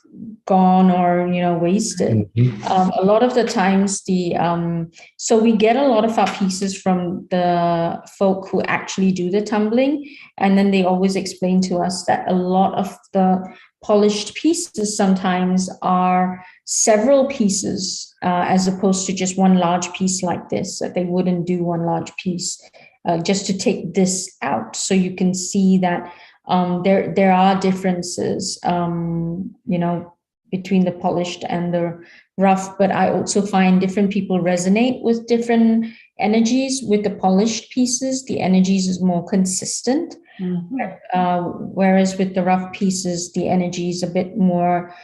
gone or wasted. A lot of the times so we get a lot of our pieces from the folk who actually do the tumbling, and then they always explain to us that a lot of the polished pieces sometimes are several pieces as opposed to just one large piece like this, that they wouldn't do one large piece just to take this out. So you can see that there are differences, between the polished and the rough, but I also find different people resonate with different energies. With the polished pieces, the energies is more consistent, whereas with the rough pieces, the energy is a bit more,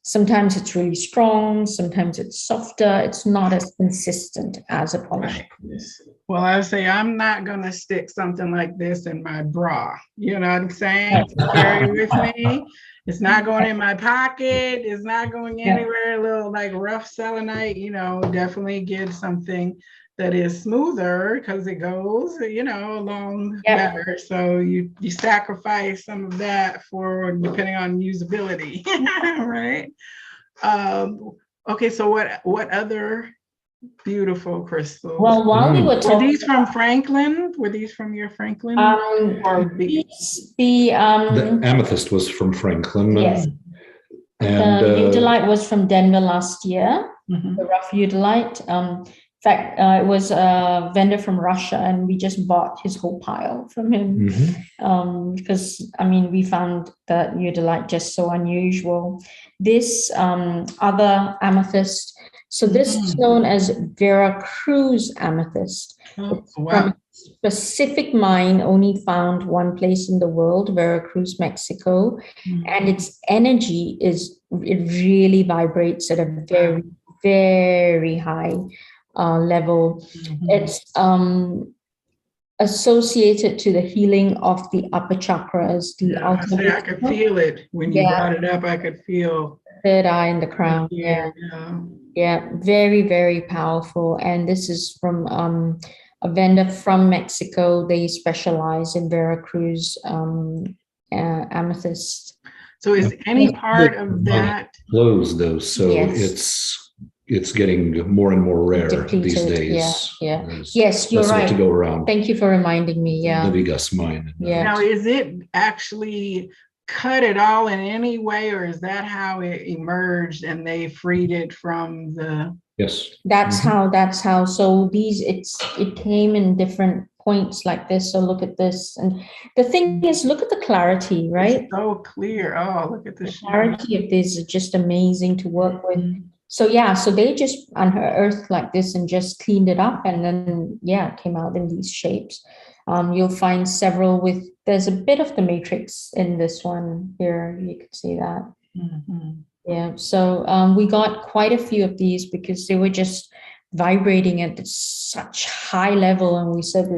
sometimes it's really strong, sometimes it's softer. It's not as consistent as a polished piece. Well, I would say I'm not going to stick something like this in my bra. You know what I'm saying? Carry with me. It's not going in my pocket. It's not going anywhere. A little like rough selenite, definitely get something that is smoother because it goes, along better. So you sacrifice some of that for depending on usability, right? Okay, so what other beautiful crystals? Well, while we were talking, were these from Franklin? Were these from your Franklin? The amethyst was from Franklin. Yes. And the udilite was from Denver last year. The rough udilite. In fact, it was a vendor from Russia, and we just bought his whole pile from him because, we found that udilite just so unusual. This other amethyst, so this is known as Veracruz amethyst. It's from a specific mine only found one place in the world, Veracruz, Mexico, and its energy it really vibrates at a very, very high level. It's associated to the healing of the upper chakras, the Alka. I could feel it when you brought it up. I could feel third eye and the crown. Yeah. Yeah, very, very powerful. And this is from a vendor from Mexico. They specialize in Veracruz amethyst. So is any part of that closed though? So Yes. it's getting more and more rare Depleted, these days. Yeah. Yes, you're That's right. to go around. Thank you for reminding me. Yeah. The Vigas mine. Yeah. now, is it actually cut at all in any way, or is that how it emerged and they freed it from the? Yes. That's how. So it came in different points like this. So look at this. And the thing is, look at the clarity, right? It's so clear. Oh, look at this. The clarity of this is just amazing to work with. So yeah, so they just unearthed like this and just cleaned it up, and then it came out in these shapes. You'll find several there's a bit of the matrix in this one here. You can see that. Yeah, so we got quite a few of these because they were just vibrating at such high level, and we said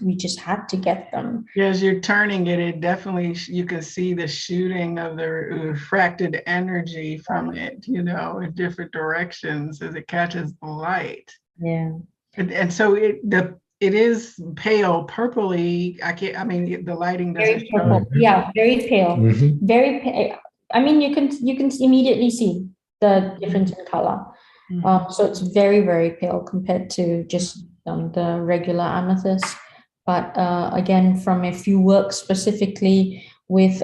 we just had to get them. Yeah, as you're turning it, it definitely, you can see the shooting of the refracted energy from it, in different directions as it catches the light. Yeah. And so it is pale purpley. The lighting doesn't very purple. show. Yeah, very pale. Very pale. I mean, you can immediately see the difference in color. So it's very, very pale compared to just the regular amethyst. But again, from if you work specifically with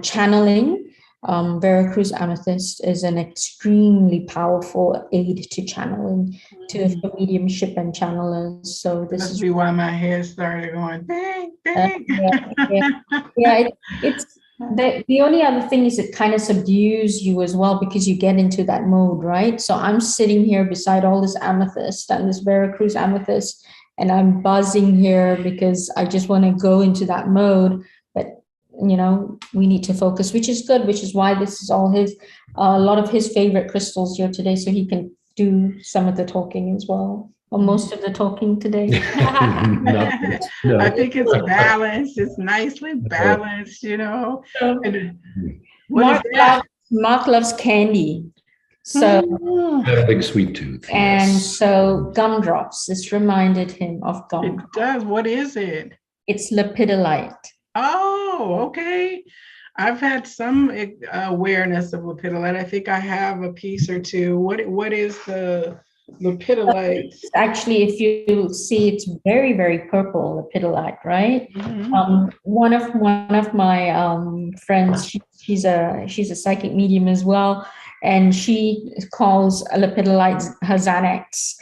channeling, Veracruz amethyst is an extremely powerful aid to channeling, for mediumship and channelers. So this must be why my head started going bang, bang. It's the only other thing is it kind of subdues you as well because you get into that mode, right? So I'm sitting here beside all this amethyst and this Veracruz amethyst, and I'm buzzing here because I just want to go into that mode. But we need to focus, which is good, which is why this is all a lot of his favorite crystals here today, so he can do some of the talking as well, or most of the talking today. No. I think it's balanced. It's nicely balanced, Mark loves candy. So a big sweet tooth. And so gumdrops. This reminded him of gumdrops. It does. What is it? It's lepidolite. Oh, okay. I've had some awareness of lepidolite. I think I have a piece or two. What is the lepidolite? Actually, if you see, it's very, very purple lepidolite, right? One of my friends, she's a psychic medium as well, and she calls lepidolite her Xanax.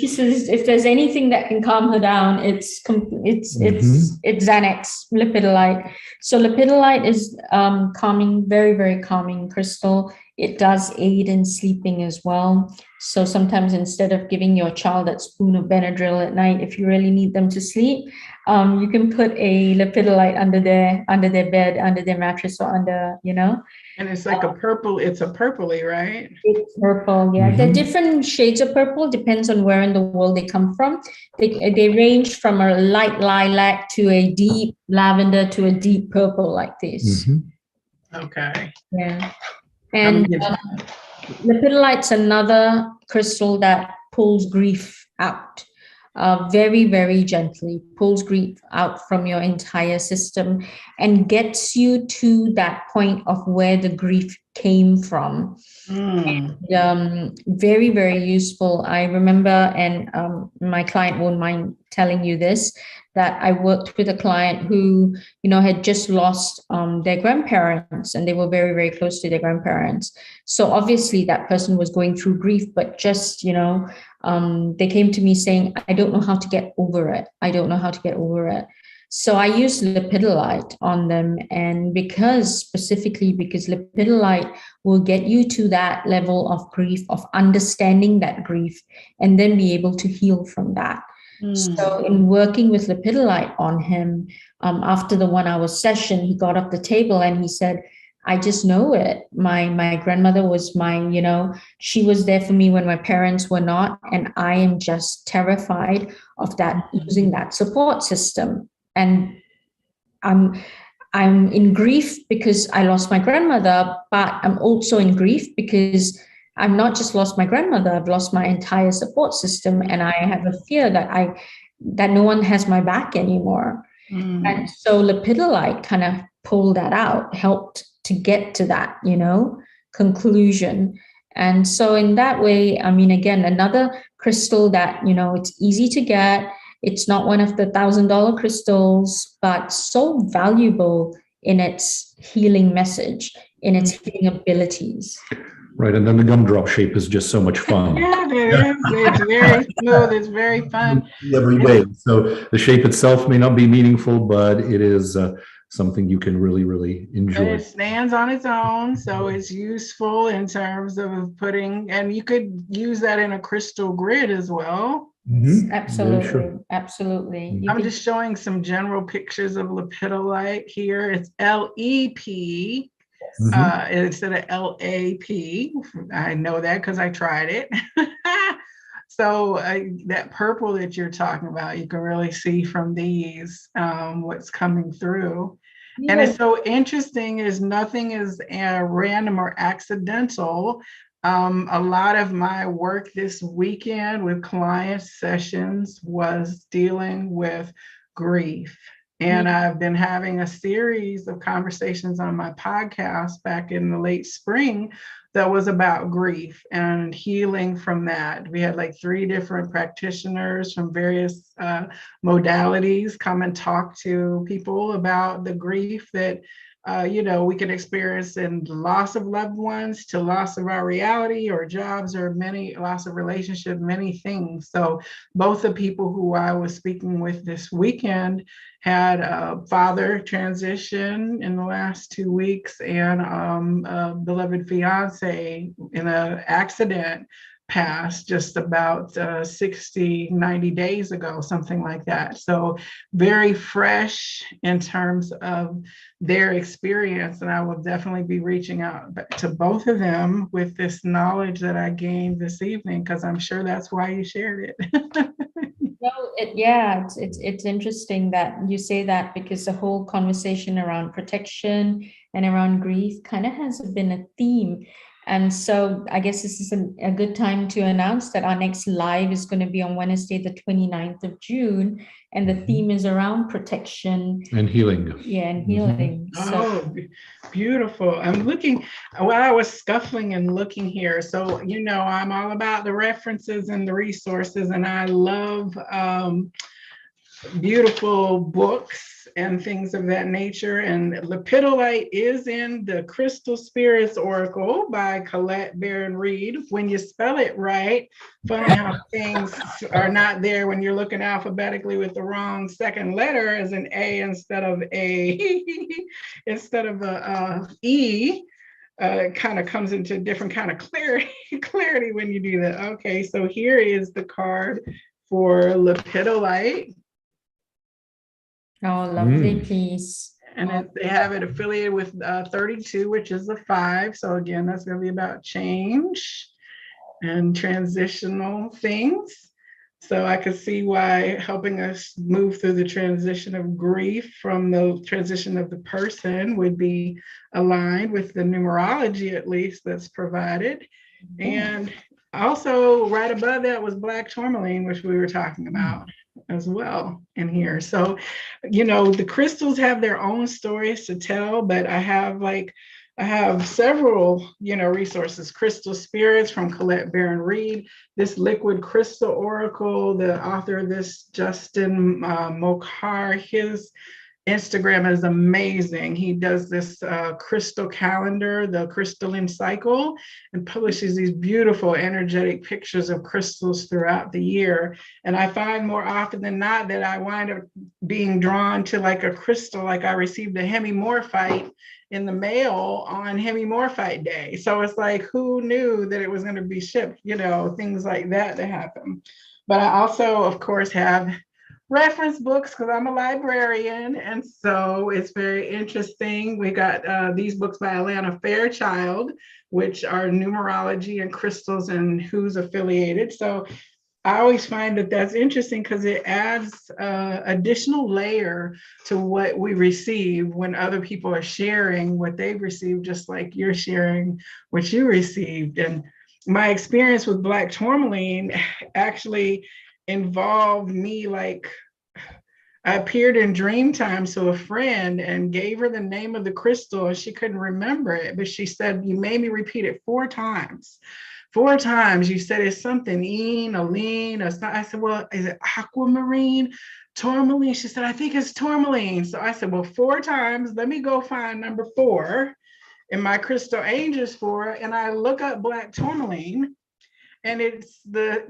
She says if there's anything that can calm her down, it's Xanax, lepidolite. So lepidolite is calming, very, very calming crystal. It does aid in sleeping as well. So sometimes instead of giving your child that spoon of Benadryl at night, if you really need them to sleep, you can put a lepidolite under their bed, under their mattress, or under, And it's like a purple. It's a purpley, right? It's purple, yeah. The different shades of purple depends on where in the world they come from. They range from a light lilac to a deep lavender to a deep purple like this. Okay. Yeah. And lepidolite's another crystal that pulls grief out. Very, very gently pulls grief out from your entire system and gets you to that point of where the grief came from. And, very, very useful. I remember, and my client won't mind telling you this, that I worked with a client who, had just lost their grandparents, and they were very, very close to their grandparents. So obviously that person was going through grief, but just, they came to me saying, I don't know how to get over it. I don't know how to get over it. So I used lepidolite on them. And specifically because lepidolite will get you to that level of grief, of understanding that grief, and then be able to heal from that. So in working with lepidolite on him, after the 1-hour session, he got up the table and he said, I just know it. My grandmother was she was there for me when my parents were not. And I am just terrified of that, using that support system. And I'm in grief because I lost my grandmother, but I'm also in grief because I've not just lost my grandmother, I've lost my entire support system, and I have a fear that no one has my back anymore. And so lepidolite kind of pulled that out, helped to get to that, conclusion. And so in that way, I mean, again, another crystal that, it's easy to get. It's not one of the $1,000 crystals, but so valuable in its healing message, in its healing abilities. Right. And then the gumdrop shape is just so much fun. Yeah, it is. It's very smooth. It's very fun. Every day. So the shape itself may not be meaningful, but it is something you can really, really enjoy. And it stands on its own. So it's useful in terms of putting, and you could use that in a crystal grid as well. Mm-hmm. Absolutely. Sure. Absolutely. I'm just showing some general pictures of lepidolite here. It's LEP. Instead of LAP. I know that because I tried it. So that purple that you're talking about, you can really see from these what's coming through. Yeah. And it's so interesting is nothing is random or accidental. A lot of my work this weekend with client sessions was dealing with grief. And I've been having a series of conversations on my podcast back in the late spring that was about grief and healing from that. We had like 3 different practitioners from various modalities come and talk to people about the grief that we can experience in loss of loved ones to loss of our reality or jobs or loss of relationship, many things. So both the people who I was speaking with this weekend had a father transition in the last 2 weeks and a beloved fiance in an accident passed just about 90 days ago, something like that. So very fresh in terms of their experience. And I will definitely be reaching out to both of them with this knowledge that I gained this evening, because I'm sure that's why you shared it. It's interesting that you say that, because the whole conversation around protection and around grief kind of has been a theme. And so I guess this is a good time to announce that our next live is going to be on Wednesday, the 29th of June. And the theme is around protection. And healing. Yeah, and healing. So beautiful. I'm looking, while I was scuffling and looking here. So, I'm all about the references and the resources, and I love beautiful books and things of that nature. And lepidolite is in the Crystal Spirits Oracle by Colette Baron-Reid. When you spell it right, funny how things are not there when you're looking alphabetically with the wrong second letter as an A instead of a E. Kind of comes into a different kind of clarity when you do that. Okay, so here is the card for lepidolite. Oh, lovely piece. And they have it affiliated with 32, which is a 5. So again, that's going to be about change and transitional things. So I could see why helping us move through the transition of grief from the transition of the person would be aligned with the numerology, at least, that's provided. And also right above that was black tourmaline, which we were talking about as well in here. So, the crystals have their own stories to tell, but I have several, resources. Crystal Spirits from Colette Baron-Reid, this Liquid Crystal Oracle, the author of this, Justin Mokhar, his Instagram is amazing. He does this crystal calendar, the crystalline cycle, and publishes these beautiful energetic pictures of crystals throughout the year. And I find more often than not that I wind up being drawn to like a crystal, like I received a hemimorphite in the mail on hemimorphite day. So it's like, who knew that it was going to be shipped, things like that to happen. But I also, of course, have reference books because I'm a librarian, and so it's very interesting. We got these books by Alana Fairchild, which are numerology and crystals and who's affiliated. So I always find that that's interesting because it adds additional layer to what we receive when other people are sharing what they've received, just like you're sharing what you received. And my experience with black tourmaline actually involved me like I appeared in dream time to a friend and gave her the name of the crystal and she couldn't remember it, but she said, you made me repeat it 4 times. 4 times. You said it's something, a lean, or something. I said, well, is it aquamarine? Tourmaline? She said, I think it's tourmaline. So I said, well, 4 times. Let me go find number 4 in my crystal angels for, and I look up black tourmaline and it's the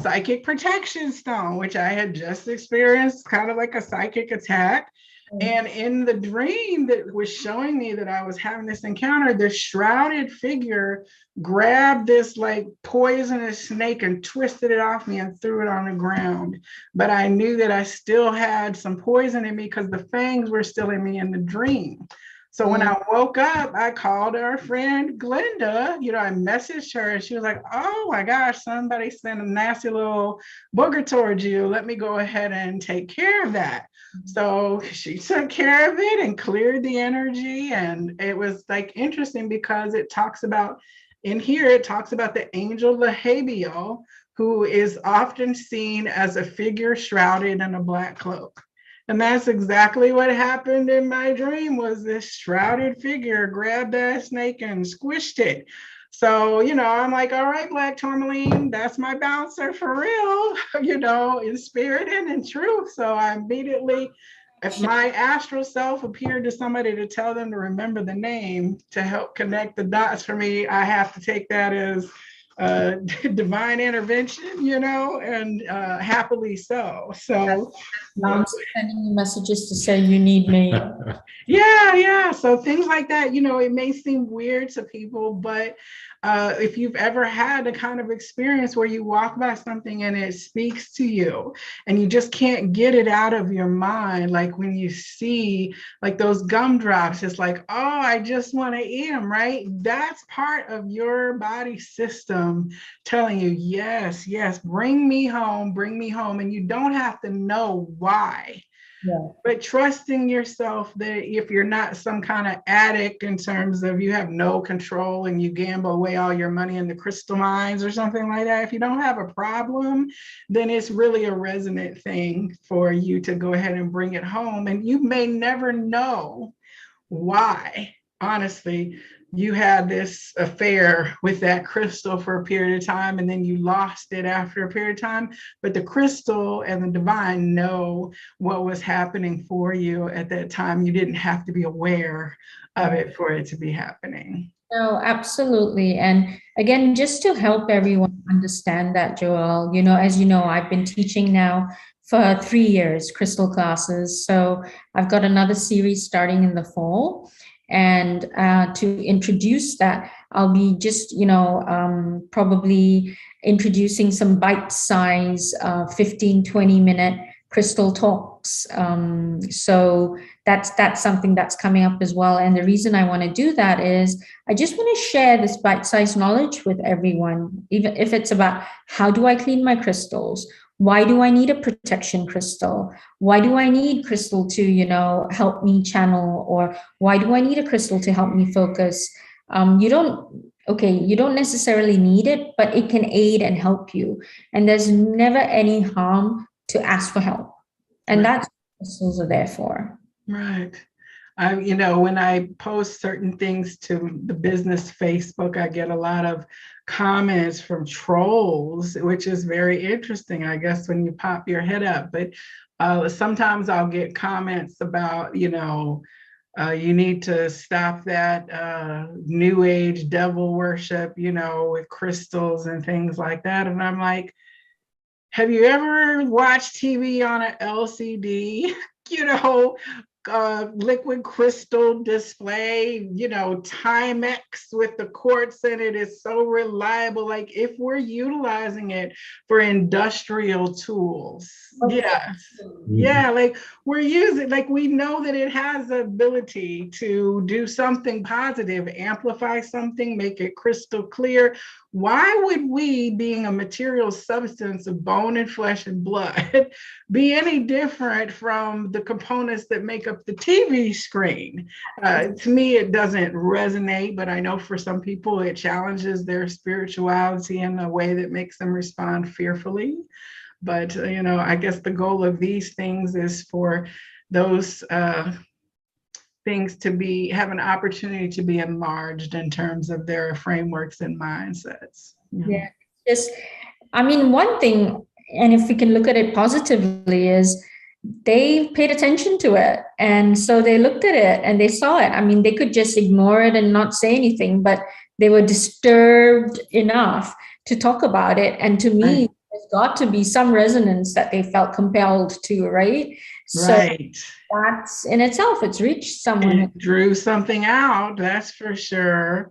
psychic protection stone, which I had just experienced, kind of like a psychic attack. And in the dream that was showing me that I was having this encounter, the shrouded figure grabbed this like poisonous snake and twisted it off me and threw it on the ground. But I knew that I still had some poison in me because the fangs were still in me in the dream. So when I woke up, I called our friend Glenda, I messaged her and she was like, oh my gosh, somebody sent a nasty little booger towards you. Let me go ahead and take care of that. So she took care of it and cleared the energy. And it was like interesting because it talks about, in here, it talks about the angel Lahabiel, who is often seen as a figure shrouded in a black cloak. And that's exactly what happened in my dream, was this shrouded figure grabbed that snake and squished it. So, I'm like, all right, black tourmaline, that's my bouncer for real, in spirit and in truth. So I immediately, if my astral self appeared to somebody to tell them to remember the name to help connect the dots for me, I have to take that as divine intervention, and happily so. So I'm sending you messages to say you need me. yeah. So things like that, it may seem weird to people, but if you've ever had a kind of experience where you walk by something and it speaks to you and you just can't get it out of your mind, like when you see like those gumdrops, it's like, oh, I just want to eat them, right? That's part of your body system telling you, yes, bring me home. And you don't have to know why. Yeah. But trusting yourself that if you're not some kind of addict in terms of you have no control and you gamble away all your money in the crystal mines or something like that, if you don't have a problem, then it's really a resonant thing for you to go ahead and bring it home. And you may never know why, honestly, you had this affair with that crystal for a period of time and then you lost it after a period of time, but the crystal and the divine know what was happening for you at that time. You didn't have to be aware of it for it to be happening. No, absolutely. And again, just to help everyone understand that, Joelle, as you know, I've been teaching now for 3 years, crystal classes. So I've got another series starting in the fall. And to introduce that, I'll be just, probably introducing some bite-size 15, 20-minute crystal talks. So that's something that's coming up as well. And the reason I want to do that is I just want to share this bite-sized knowledge with everyone, even if it's about how do I clean my crystals? Why do I need a protection crystal? Why do I need crystal to, help me channel? Or why do I need a crystal to help me focus? You don't necessarily need it, but it can aid and help you. And there's never any harm to ask for help. And that's what crystals are there for. Right. When I post certain things to the business Facebook, I get a lot of comments from trolls, which is very interesting, I guess, when you pop your head up. But sometimes I'll get comments about, you need to stop that new age devil worship, with crystals and things like that. And I'm like, have you ever watched TV on an LCD? Liquid crystal display, Timex with the quartz in it is so reliable. Like if we're utilizing it for industrial tools, like we're using, like we know that it has the ability to do something positive, amplify something, make it crystal clear. why would we, being a material substance of bone and flesh and blood, be any different from the components that make up the TV screen? To me, it doesn't resonate, but I know for some people it challenges their spirituality in a way that makes them respond fearfully. But, I guess the goal of these things is for those things to have an opportunity to be enlarged in terms of their frameworks and mindsets. Yeah, just, I mean, one thing, and if we can look at it positively, is they paid attention to it. And so they looked at it and they saw it. I mean, they could just ignore it and not say anything, but they were disturbed enough to talk about it. And to me, there's got to be some resonance that they felt compelled to, right? Right. So that's in itself, it's reached someone. It drew something out, that's for sure.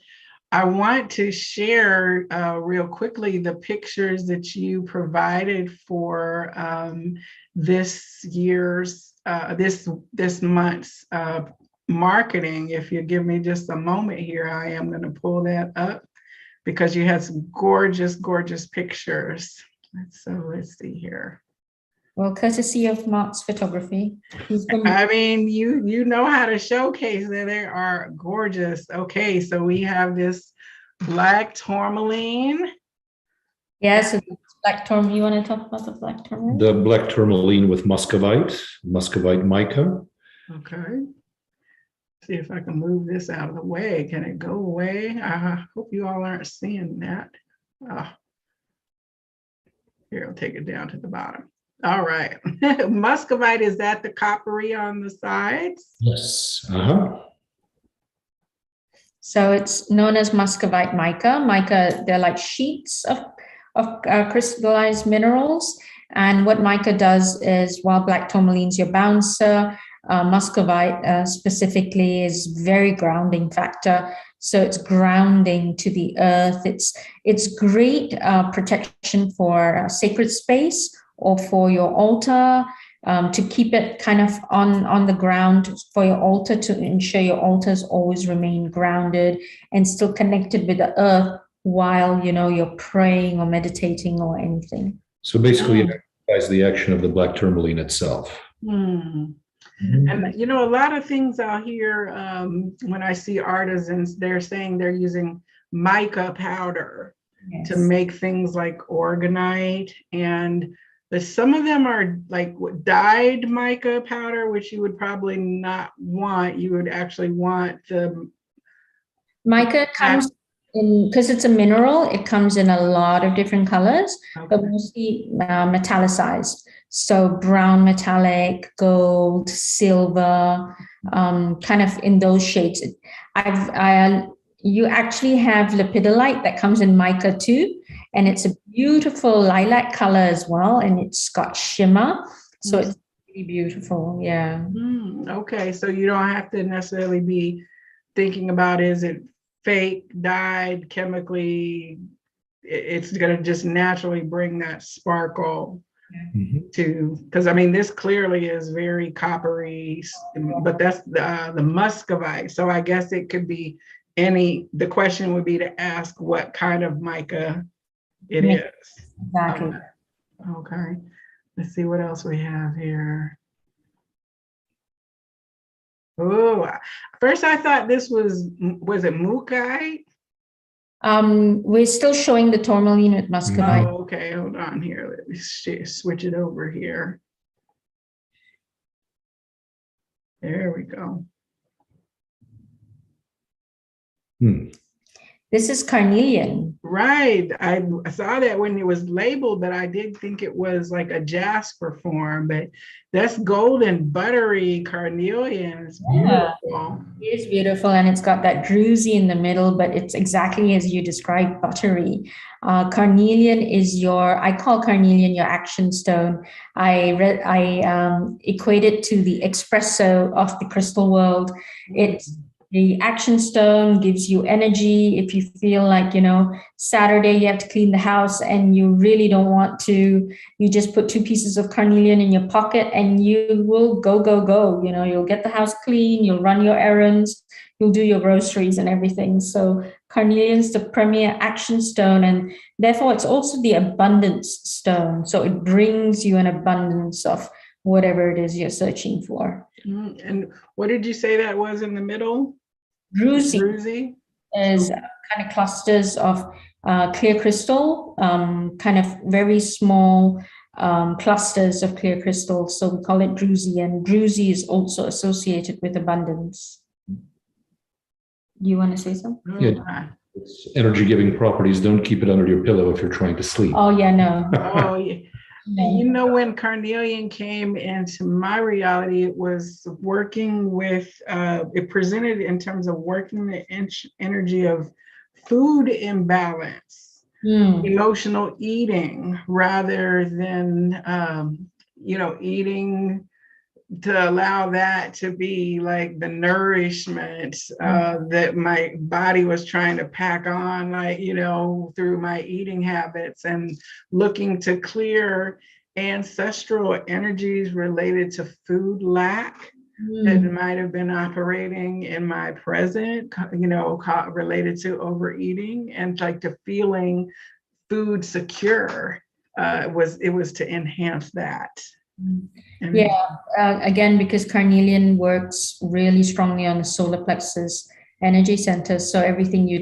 I want to share real quickly the pictures that you provided for this year's, this month's marketing. If you give me just a moment here, I am going to pull that up because you had some gorgeous, gorgeous pictures. So let's see here. Well, courtesy of Mark's photography. I mean, you know how to showcase that. They are gorgeous. Okay, so we have this black tourmaline. Yes, yeah, so black tourmaline. You want to talk about the black tourmaline? The black tourmaline with muscovite mica. Okay. See if I can move this out of the way. Can it go away? I hope you all aren't seeing that. Here, I'll take it down to the bottom. All right. Muscovite, is that the coppery on the sides? Yes. So it's known as muscovite mica. Mica, they're like sheets of crystallized minerals. And what mica does is, while black tourmaline's your bouncer, muscovite specifically is very grounding factor. So it's grounding to the earth. It's great protection for sacred space or for your altar, to keep it kind of on the ground for your altar, to ensure your altars always remain grounded and still connected with the earth while you're praying or meditating or anything. So basically, it exercises the action of the black tourmaline itself. And a lot of things out here, when I see artisans, they're saying they're using mica powder to make things like orgonite, and some of them are like dyed mica powder, which you would probably not want. You would actually want the mica comes in, because it's a mineral, it comes in a lot of different colors, but mostly metallicized. So brown metallic, gold, silver, kind of in those shades. You actually have lepidolite that comes in mica too, and it's a beautiful lilac color as well, and it's got shimmer, so it's really beautiful. Yeah. Okay, so you don't have to necessarily be thinking about, is it fake, dyed, chemically? It's going to just naturally bring that sparkle to, because I mean, this clearly is very coppery, but that's the muscovite. So I guess it could be the question would be to ask what kind of mica it is. Exactly. Okay. Let's see what else we have here. Oh, first I thought this was it mookaite? We're still showing the tourmaline with muscovite. Oh, okay, hold on here. Let me switch it over here. There we go. This is carnelian. Right. I saw that when it was labeled, but I did think it was like a jasper form, but that's golden, buttery carnelian. It's beautiful. It is beautiful, and it's got that druzy in the middle, but it's exactly as you described, buttery. Carnelian is I call carnelian your action stone. I equate it to the espresso of the crystal world. The action stone gives you energy. If you feel like, Saturday you have to clean the house and you really don't want to, you just put 2 pieces of carnelian in your pocket and you will go. You'll get the house clean, you'll run your errands, you'll do your groceries and everything. So carnelian's the premier action stone, and therefore it's also the abundance stone. So it brings you an abundance of whatever it is you're searching for. And what did you say that was in the middle? Druzy Druzy is kind of clusters of clear crystal, kind of very small clusters of clear crystal. So we call it druzy, and druzy is also associated with abundance. You want to say something? Yeah, it's energy giving properties. Don't keep it under your pillow if you're trying to sleep. Oh yeah, no. Oh yeah. You know, when carnelian came into my reality, it was working with, it presented in terms of working the energy of food imbalance, emotional eating, rather than, eating to allow that to be like the nourishment that my body was trying to pack on, like, through my eating habits, and looking to clear ancestral energies related to food lack that might have been operating in my present, related to overeating, and like to feeling food secure. It was to enhance that. Again, because carnelian works really strongly on the solar plexus energy centers. So everything you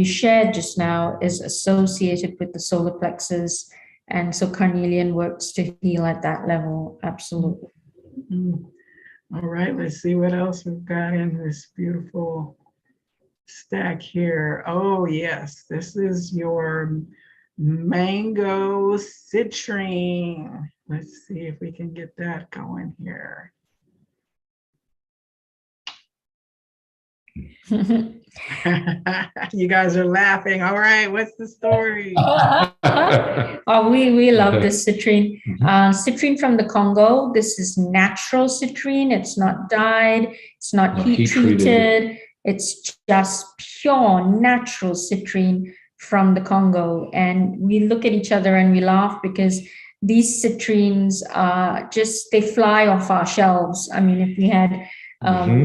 shared just now is associated with the solar plexus. And so carnelian works to heal at that level. Absolutely. All right, let's see what else we've got in this beautiful stack here. Oh yes, this is your mango citrine. Let's see if we can get that going here. You guys are laughing. All right, what's the story? We love this citrine. Citrine from the Congo. This is natural citrine. It's not dyed. It's not heat treated. It's just pure natural citrine from the Congo. And we look at each other and we laugh because these citrines are they fly off our shelves. I mean, if we had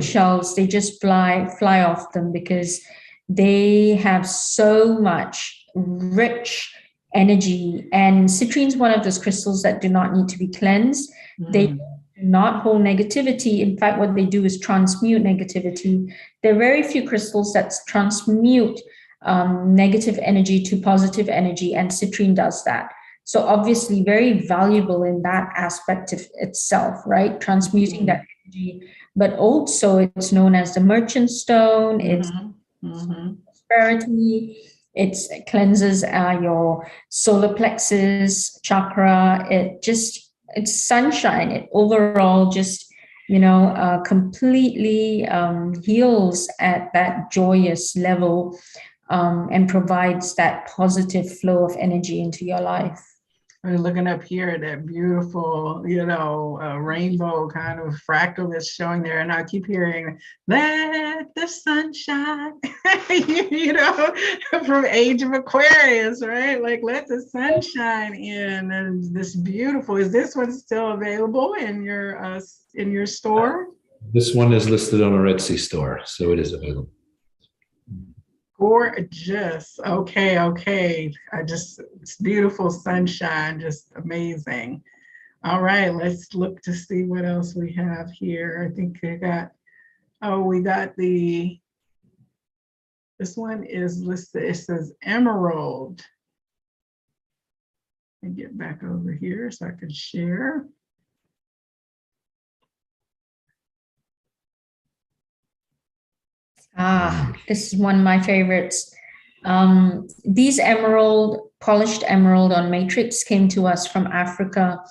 shelves, they just fly off them because they have so much rich energy. And citrine is one of those crystals that do not need to be cleansed. They do not hold negativity. In fact, what they do is transmute negativity. There are very few crystals that transmute negative energy to positive energy, and citrine does that. So obviously very valuable in that aspect of itself, right? Transmuting that energy. But also it's known as the merchant stone. It's prosperity. It cleanses your solar plexus chakra. It's sunshine. It overall just, completely heals at that joyous level and provides that positive flow of energy into your life. We're looking up here at that beautiful, rainbow kind of fractal that's showing there. And I keep hearing, let the sun shine, from Age of Aquarius, right? Like, let the sun shine in. And this beautiful, is this one still available in your store? This one is listed on our Etsy store, so it is available. Gorgeous. Okay. It's beautiful sunshine, just amazing. All right, let's look to see what else we have here. I think this one is listed, it says emerald. Let me get back over here so I can share. This is one of my favorites. These polished emerald on matrix came to us from Africa.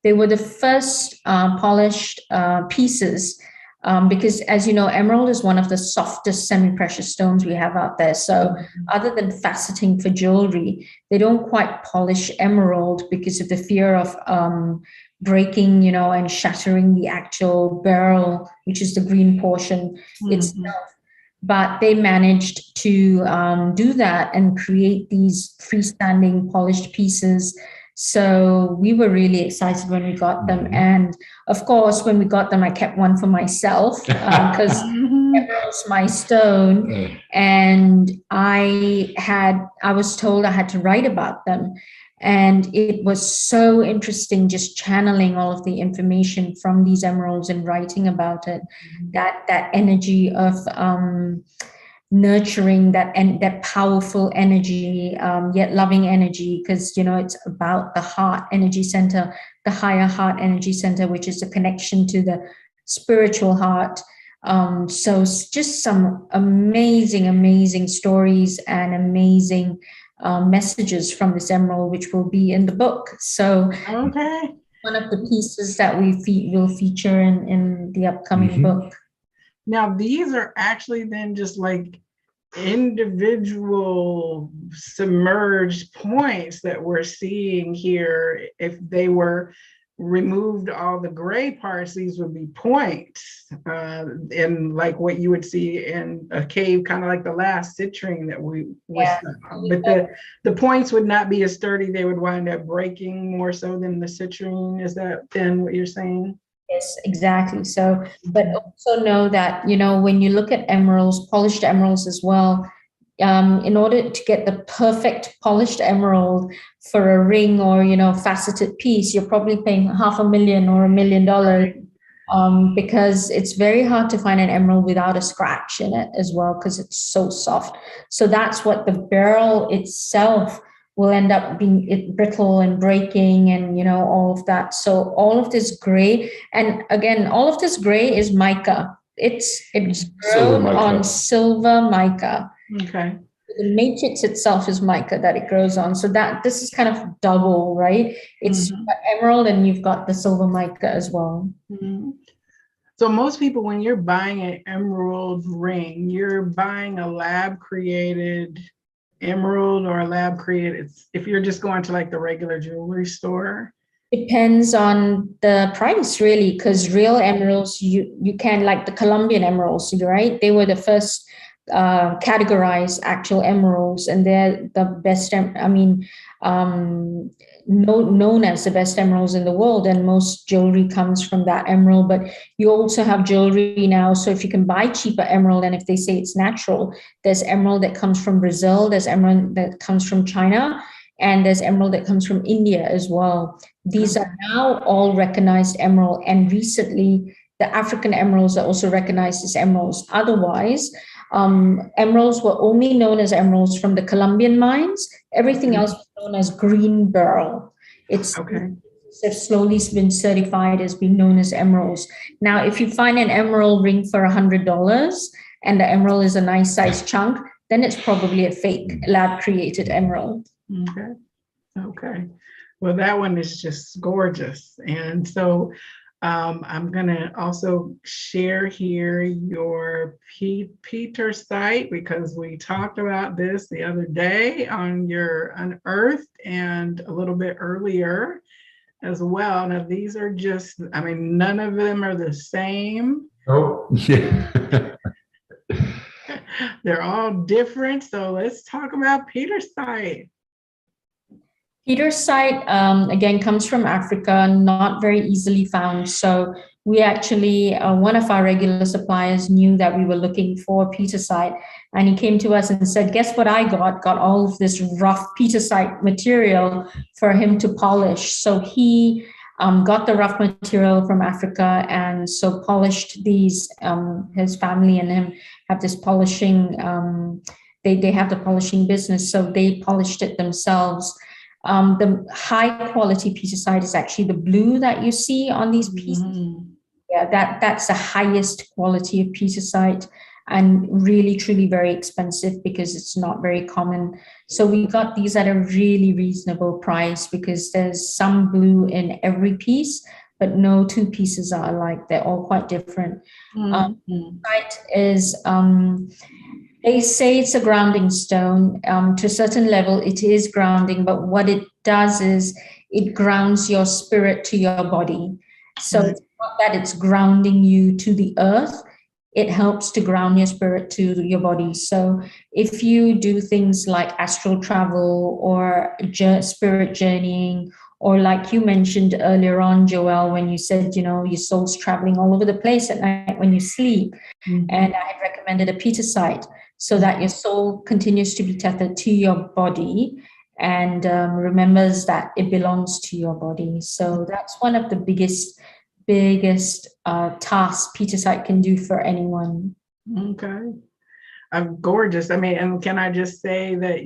They were the first polished pieces because, as you know, emerald is one of the softest semi-precious stones we have out there. So other than faceting for jewelry, they don't quite polish emerald because of the fear of breaking, and shattering the actual beryl, which is the green portion itself. But they managed to do that and create these freestanding polished pieces. So we were really excited when we got them. And of course, when we got them, I kept one for myself because emerald's my stone. And I was told I had to write about them. And it was so interesting just channeling all of the information from these emeralds and writing about it. That energy of nurturing, that powerful energy, yet loving energy, because it's about the heart energy center, the higher heart energy center, which is a connection to the spiritual heart. So just some amazing stories and amazing messages from this emerald, which will be in the book. So okay, one of the pieces that we will feature in the upcoming book. Now, these are actually then just like individual submerged points that we're seeing here. If they were removed all the gray parts, these would be points, and like what you would see in a cave, kind of like the last citrine that we saw. But the points would not be as sturdy. They would wind up breaking more so than the citrine. Is that then what you're saying? Yes, exactly. So, but also know that, when you look at emeralds, polished emeralds as well, in order to get the perfect polished emerald for a ring or, faceted piece, you're probably paying $500,000 or $1 million, because it's very hard to find an emerald without a scratch in it as well, because it's so soft. So that's what the beryl itself will end up being brittle and breaking, and all of that. So all of this gray, and again, all of this gray is mica. It's grown on silver mica. Okay. The matrix itself is mica that it grows on. So this is kind of double, right? It's emerald and you've got the silver mica as well. So most people, when you're buying an emerald ring, you're buying a lab created emerald or a lab created, if you're just going to like the regular jewelry store? Depends on the price, really, because real emeralds, you can, like the Colombian emeralds, right? They were the first categorized actual emeralds, and they're the best, known as the best emeralds in the world, and most jewelry comes from that emerald. But you also have jewelry now, so if you can buy cheaper emerald, and if they say it's natural, there's emerald that comes from Brazil, there's emerald that comes from China, and there's emerald that comes from India as well. These are now all recognized emerald, and recently the African emeralds are also recognized as emeralds. Otherwise, emeralds were only known as emeralds from the Colombian mines. Everything else was known as green beryl. It's slowly been certified as being known as emeralds. Now, if you find an emerald ring for $100 and the emerald is a nice size chunk, then it's probably a fake lab created emerald. Okay. Well, that one is just gorgeous. And so I'm going to also share here your Peter site, because we talked about this the other day on your Unearthed and a little bit earlier as well. Now, these are just, none of them are the same. Oh, yeah. They're all different. So let's talk about Peter's site. Peter's site, again, comes from Africa, not very easily found. So we actually, one of our regular suppliers knew that we were looking for petersite, and he came to us and said, guess what I got all of this rough petersite material for him to polish. So he got the rough material from Africa, and so polished these. His family and him have this polishing, they have the polishing business, so they polished it themselves. The high quality petersite is actually the blue that you see on these pieces. Yeah, that's the highest quality of petersite, and really truly very expensive because it's not very common. So we got these at a really reasonable price, because there's some blue in every piece, but no two pieces are alike. They're all quite different. Petersite is they say it's a grounding stone. To a certain level, it is grounding, but what it does is it grounds your spirit to your body. So it's not that it's grounding you to the earth, it helps to ground your spirit to your body. So if you do things like astral travel or spirit journeying, or like you mentioned earlier on, Joelle, when you said, your soul's traveling all over the place at night when you sleep. And I had recommended a Peter site so that your soul continues to be tethered to your body and remembers that it belongs to your body. So that's one of the biggest tasks Peter site can do for anyone. Okay. Gorgeous. I mean, and can I just say that,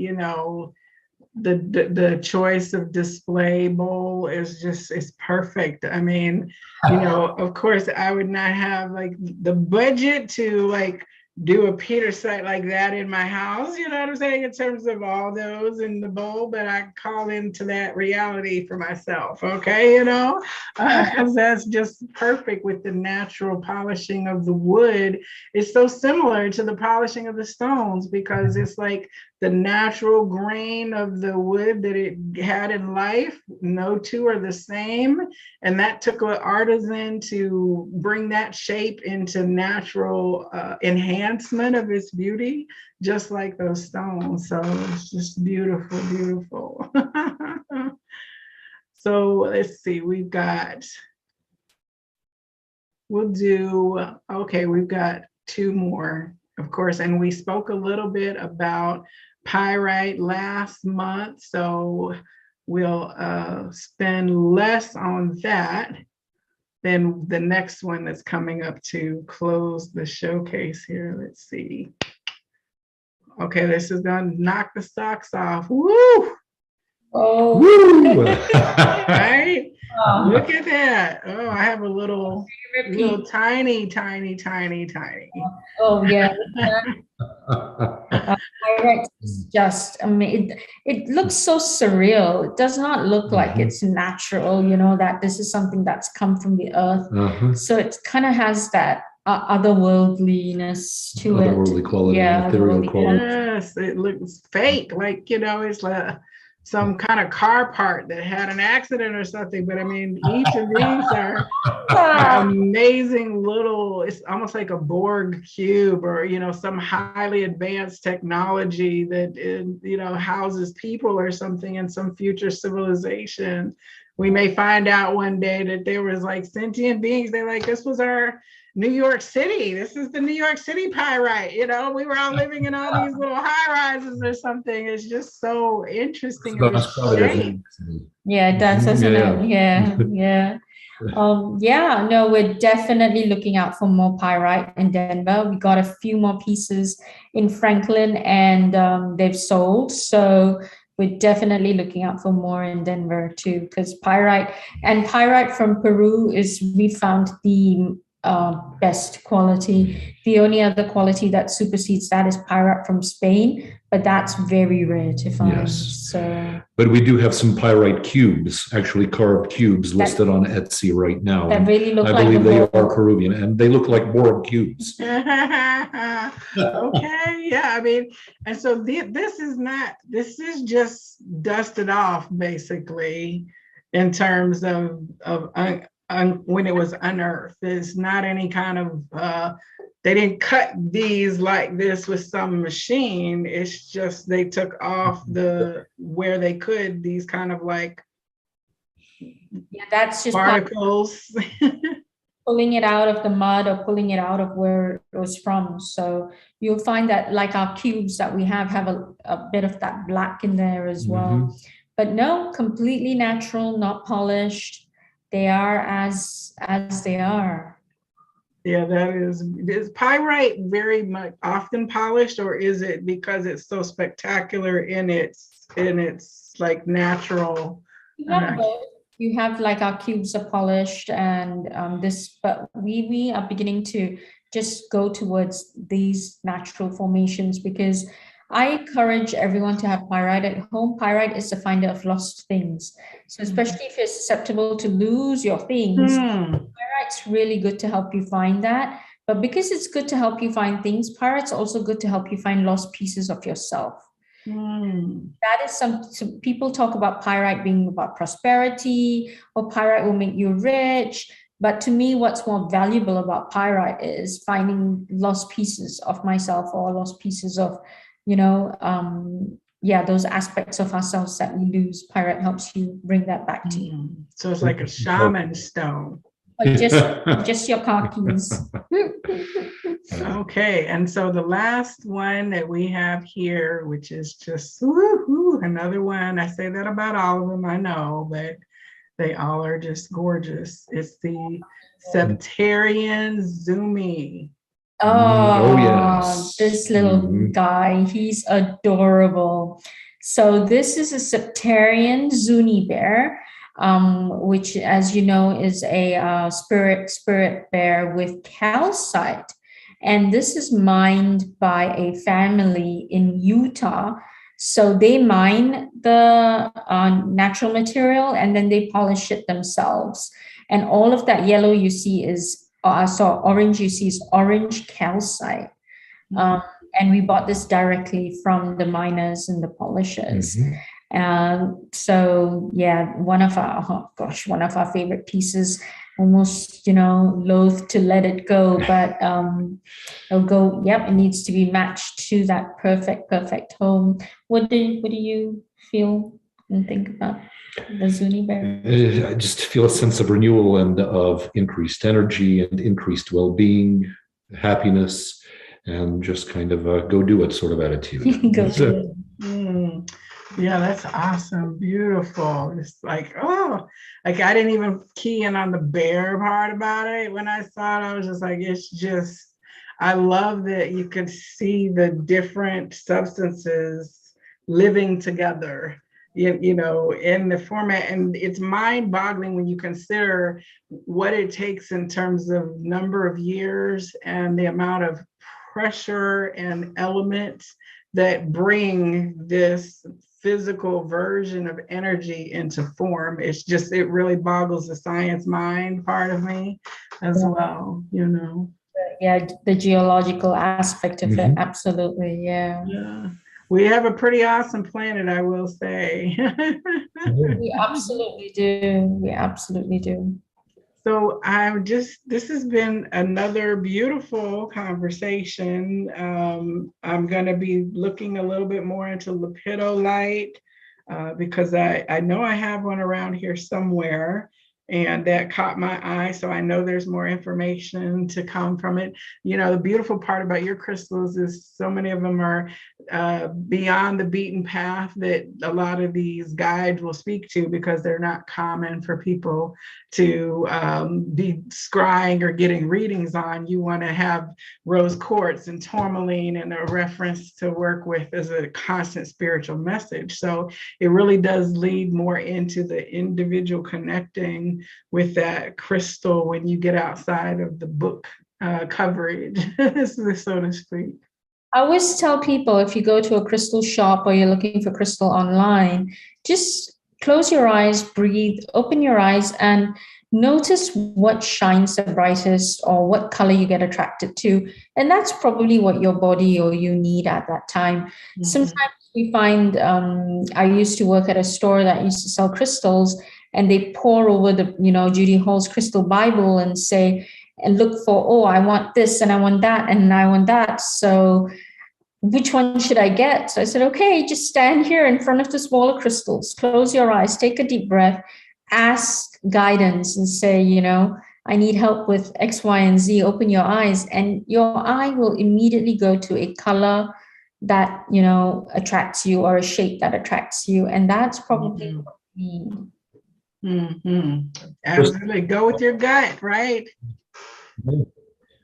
the choice of display bowl is perfect. I mean, of course I would not have like the budget to like do a Peter site like that in my house, you know what I'm saying, in terms of all those in the bowl, but I call into that reality for myself, okay, because that's just perfect with the natural polishing of the wood. It's so similar to the polishing of the stones because it's like the natural grain of the wood that it had in life. No two are the same. And that took an artisan to bring that shape into natural enhancement of its beauty, just like those stones. So it's just beautiful, beautiful. So let's see, we've got two more, of course, and we spoke a little bit about pyrite last month, so we'll spend less on that than the next one that's coming up to close the showcase here. Let's see. Okay, this is gonna knock the socks off. Woo! Oh, Woo! Right? Look at that. Oh, I have a little tiny. Oh yeah. Pyrite is just, I mean, it looks so surreal. It does not look like it's natural, that this is something that's come from the earth. So it kind of has that otherworldliness to it. Otherworldly quality, ethereal quality. Yes, it looks fake, like, it's like some kind of car part that had an accident or something. But I mean, each of these are amazing little, it's almost like a Borg cube or, some highly advanced technology that, houses people or something in some future civilization. We may find out one day that there was like sentient beings. They're like, this was our New York City. This is the New York City pyrite. We were all living in all these little high rises or something. It's just so interesting. Yeah, it does, doesn't it? Yeah. No, we're definitely looking out for more pyrite in Denver. We got a few more pieces in Franklin and they've sold. So we're definitely looking out for more in Denver too, because pyrite from Peru we found the best quality. The only other quality that supersedes that is pyrite from Spain, but that's very rare to find. Yes. So, but we do have some pyrite cubes, actually carved cubes, listed on Etsy right now. That really look I like believe they are Peruvian, and they look like Borg cubes. Okay, yeah, I mean, and so this is just dusted off basically in terms of when it was unearthed. There's not any kind of they didn't cut these like this with some machine. It's just they took off where they could, these kind of like that's just particles. Pulling it out of the mud or pulling it out of where it was from. So you'll find that like our cubes that we have a bit of that black in there as well. But no, completely natural, not polished. They are as they are. Yeah, is pyrite very much often polished, or is it because it's so spectacular in its like natural? You have like our cubes are polished and but we are beginning to just go towards these natural formations because I encourage everyone to have pyrite at home. Pyrite is a finder of lost things. So especially if you're susceptible to lose your things, pyrite's really good to help you find that. But because it's good to help you find things, pyrite's also good to help you find lost pieces of yourself. That is some people talk about pyrite being about prosperity or pyrite will make you rich. But to me, what's more valuable about pyrite is finding lost pieces of myself or lost pieces of, yeah, those aspects of ourselves that we lose. Pyrite helps you bring that back to you. So it's like a shaman stone. But just your car keys. Okay, and so the last one that we have here, which is just another one. I say that about all of them, I know, but they all are just gorgeous. It's the Septarian Zumi. Oh, yes. this little guy, he's adorable. So this is a Septarian Zuni bear, which, as you know, is a spirit bear with calcite. And this is mined by a family in Utah. So they mine the natural material and then they polish it themselves. And all of that yellow you see is, orange you see is orange calcite. And we bought this directly from the miners and the polishers. So yeah, one of our favorite pieces. Almost, loath to let it go, but it'll go. Yep, it needs to be matched to that perfect home. What do you feel and think about the Zuni bear? I just feel a sense of renewal and of increased energy and increased well-being, happiness, and just kind of a go do it sort of attitude. Go do it. Yeah, that's awesome. Beautiful. It's like, like I didn't even key in on the bear part about it. When I saw it, I was just like, I love that you could see the different substances living together, in the format. And it's mind-boggling when you consider what it takes in terms of number of years and the amount of pressure and elements that bring this physical version of energy into form. It really boggles the science mind part of me as well, Yeah, the geological aspect of it. Absolutely. Yeah. We have a pretty awesome planet, I will say. We absolutely do. So this has been another beautiful conversation. I'm going to be looking a little bit more into lepidolite because I know I have one around here somewhere, and that caught my eye. So I know there's more information to come from it. The beautiful part about your crystals is so many of them are beyond the beaten path that a lot of these guides will speak to, because they're not common for people to be scrying or getting readings on. You want to have rose quartz and tourmaline and a reference to work with as a constant spiritual message. So it really does lead more into the individual connecting with that crystal when you get outside of the book coverage, so to speak. I always tell people, if you go to a crystal shop or you're looking for crystal online, just close your eyes, breathe, open your eyes, and notice what shines the brightest or what color you get attracted to. And that's probably what your body or you need at that time. Sometimes we find, I used to work at a store that used to sell crystals, and they pour over the, Judy Hall's Crystal Bible and say, and look for, I want this and I want that and I want that. So which one should I get? So I said, okay, just stand here in front of the smaller crystals, close your eyes, take a deep breath, ask guidance and say, I need help with X, Y, and Z. Open your eyes, and your eye will immediately go to a color that, attracts you, or a shape that attracts you. And that's probably what we need. Absolutely. Go with your gut, right?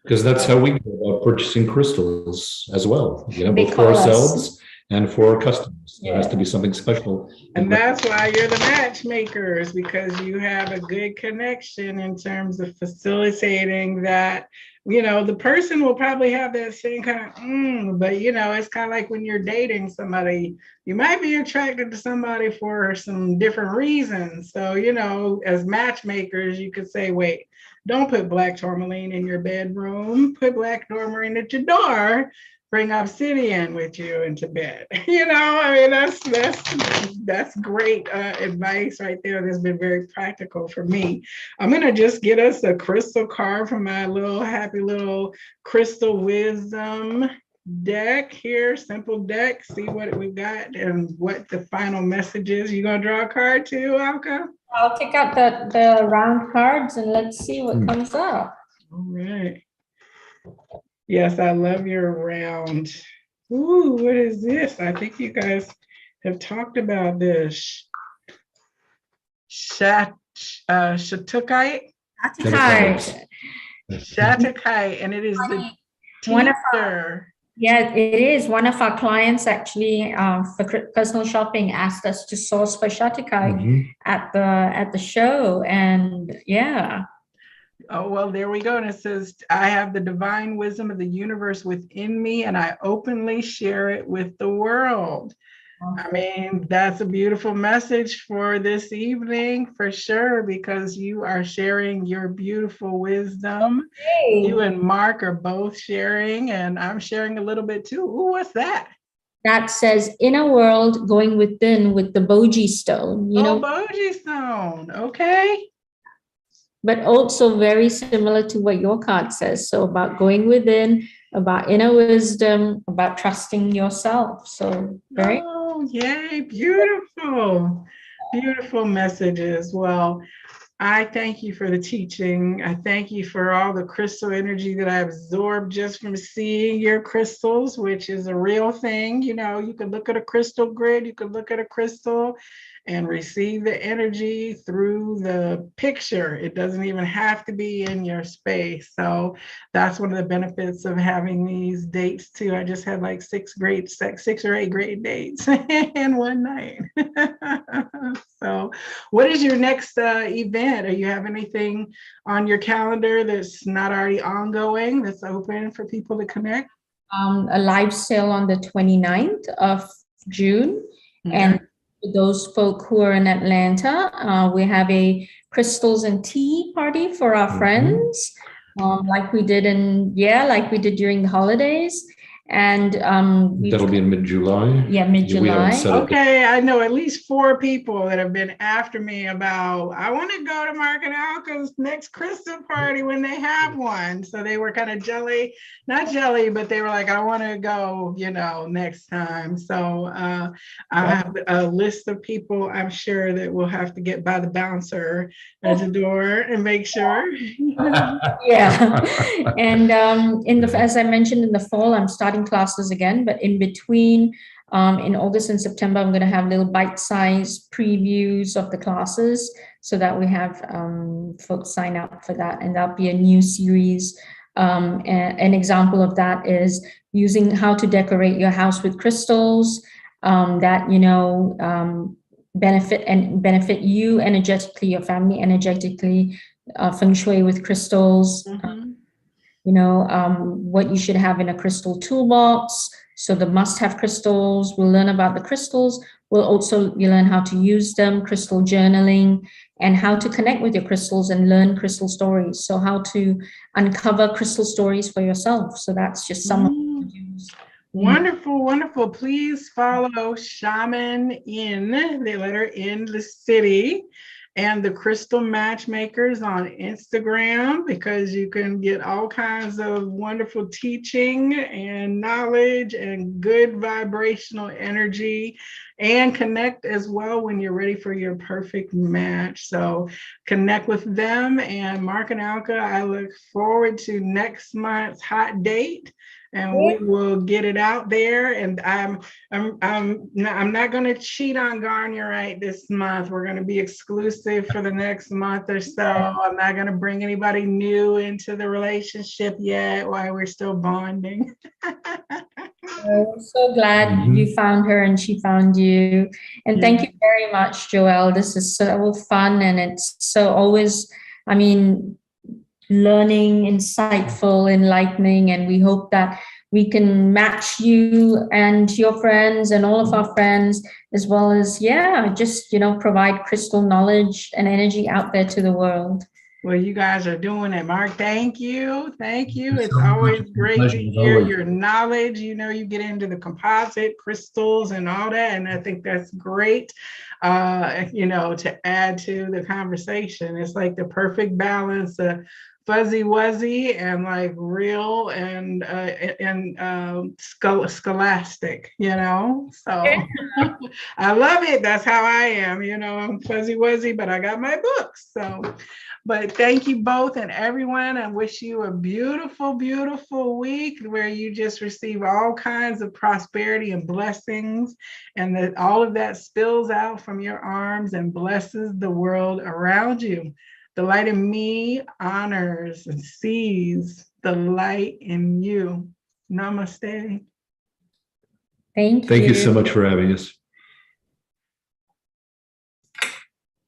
Because that's how we go about purchasing crystals as well, both for call us. ourselves and for our customers. There has to be something special. And that's why you're the matchmakers, because you have a good connection in terms of facilitating that. The person will probably have that same kind of, but it's kind of like when you're dating somebody, you might be attracted to somebody for some different reasons. So, as matchmakers, you could say, wait, don't put black tourmaline in your bedroom, put black tourmaline at your door, bring obsidian with you into bed. That's great advice right there. That's been very practical for me. I'm going to just get us a crystal card from my little happy little crystal wisdom deck here, simple deck, see what we got and what the final message is. You gonna draw a card too, Alka? I'll take out the round cards and let's see what comes up. All right. Yes, I love your round. Ooh, what is this? I think you guys have talked about this. Shatukite? Shatukite, and it is the teacher. Yeah, it is. One of our clients actually for personal shopping asked us to source for Shatukite at the show, and yeah. Oh, well, there we go. And it says, I have the divine wisdom of the universe within me, and I openly share it with the world. I mean, that's a beautiful message for this evening, for sure, because you are sharing your beautiful wisdom. Hey. You and Mark are both sharing, and I'm sharing a little bit too. Ooh, what's that? That says inner world going within with the Boji stone. You know, Boji stone. Okay. But also very similar to what your card says. So about going within, about inner wisdom, about trusting yourself. So very. Oh, yay. Beautiful. Beautiful messages. Well, I thank you for the teaching. I thank you for all the crystal energy that I absorbed just from seeing your crystals, which is a real thing. You know, you can look at a crystal grid, you can look at a crystal and receive the energy through the picture. It doesn't even have to be in your space. So that's one of the benefits of having these dates too. I just had like 6 or 8 great dates in one night. So what is your next event? Do you have anything on your calendar that's not already ongoing, that's open for people to connect? A live sale on the 29th of June. And for those folk who are in Atlanta, we have a crystals and tea party for our friends, like we did during the holidays. And that'll be in mid-July. Yeah, mid-July. Okay, I know at least 4 people that have been after me about, I want to go to Mark and Alka's next crystal party when they have one. So they were kind of not jelly, but they were like, I want to go, next time. So I have a list of people I'm sure that will have to get by the bouncer at the door and make sure. Yeah. And as I mentioned, in the fall, I'm starting classes again, but in between, in August and September, I'm going to have little bite-sized previews of the classes so that we have folks sign up for that, and that'll be a new series. An example of that is using how to decorate your house with crystals that benefit you energetically, your family energetically, feng shui with crystals. What you should have in a crystal toolbox. So the must-have crystals, we'll learn about the crystals. You learn how to use them, crystal journaling, and how to connect with your crystals and learn crystal stories. So how to uncover crystal stories for yourself. So that's just some of the use. Wonderful, wonderful. Please follow Shaman in the letter N, the city, and the Crystal Matchmakers on Instagram, because you can get all kinds of wonderful teaching and knowledge and good vibrational energy, and connect as well when you're ready for your perfect match. So connect with them. And Mark and Alka, I look forward to next month's hot date, and we will get it out there. And I'm not going to cheat on Garnierite this month. We're going to be exclusive for the next month or so. I'm not going to bring anybody new into the relationship yet while we're still bonding. I'm so glad you found her and she found you. And thank you very much, Joelle. This is so fun, and it's so always, learning, insightful, enlightening, and we hope that we can match you and your friends and all of our friends, as well as provide crystal knowledge and energy out there to the world. Well, you guys are doing it, Mark. Thank you. It's always great to hear your knowledge. You get into the composite crystals and all that, and I think that's great. To add to the conversation. It's like the perfect balance fuzzy wuzzy and like real and scholastic, you know. So I love it. That's how I am, you know. I'm fuzzy wuzzy, but I got my books. So, but thank you both and everyone. I wish you a beautiful, beautiful week where you just receive all kinds of prosperity and blessings, and that all of that spills out from your arms and blesses the world around you. The light in me honors and sees the light in you. Namaste. Thank Thank you you. so much for having us.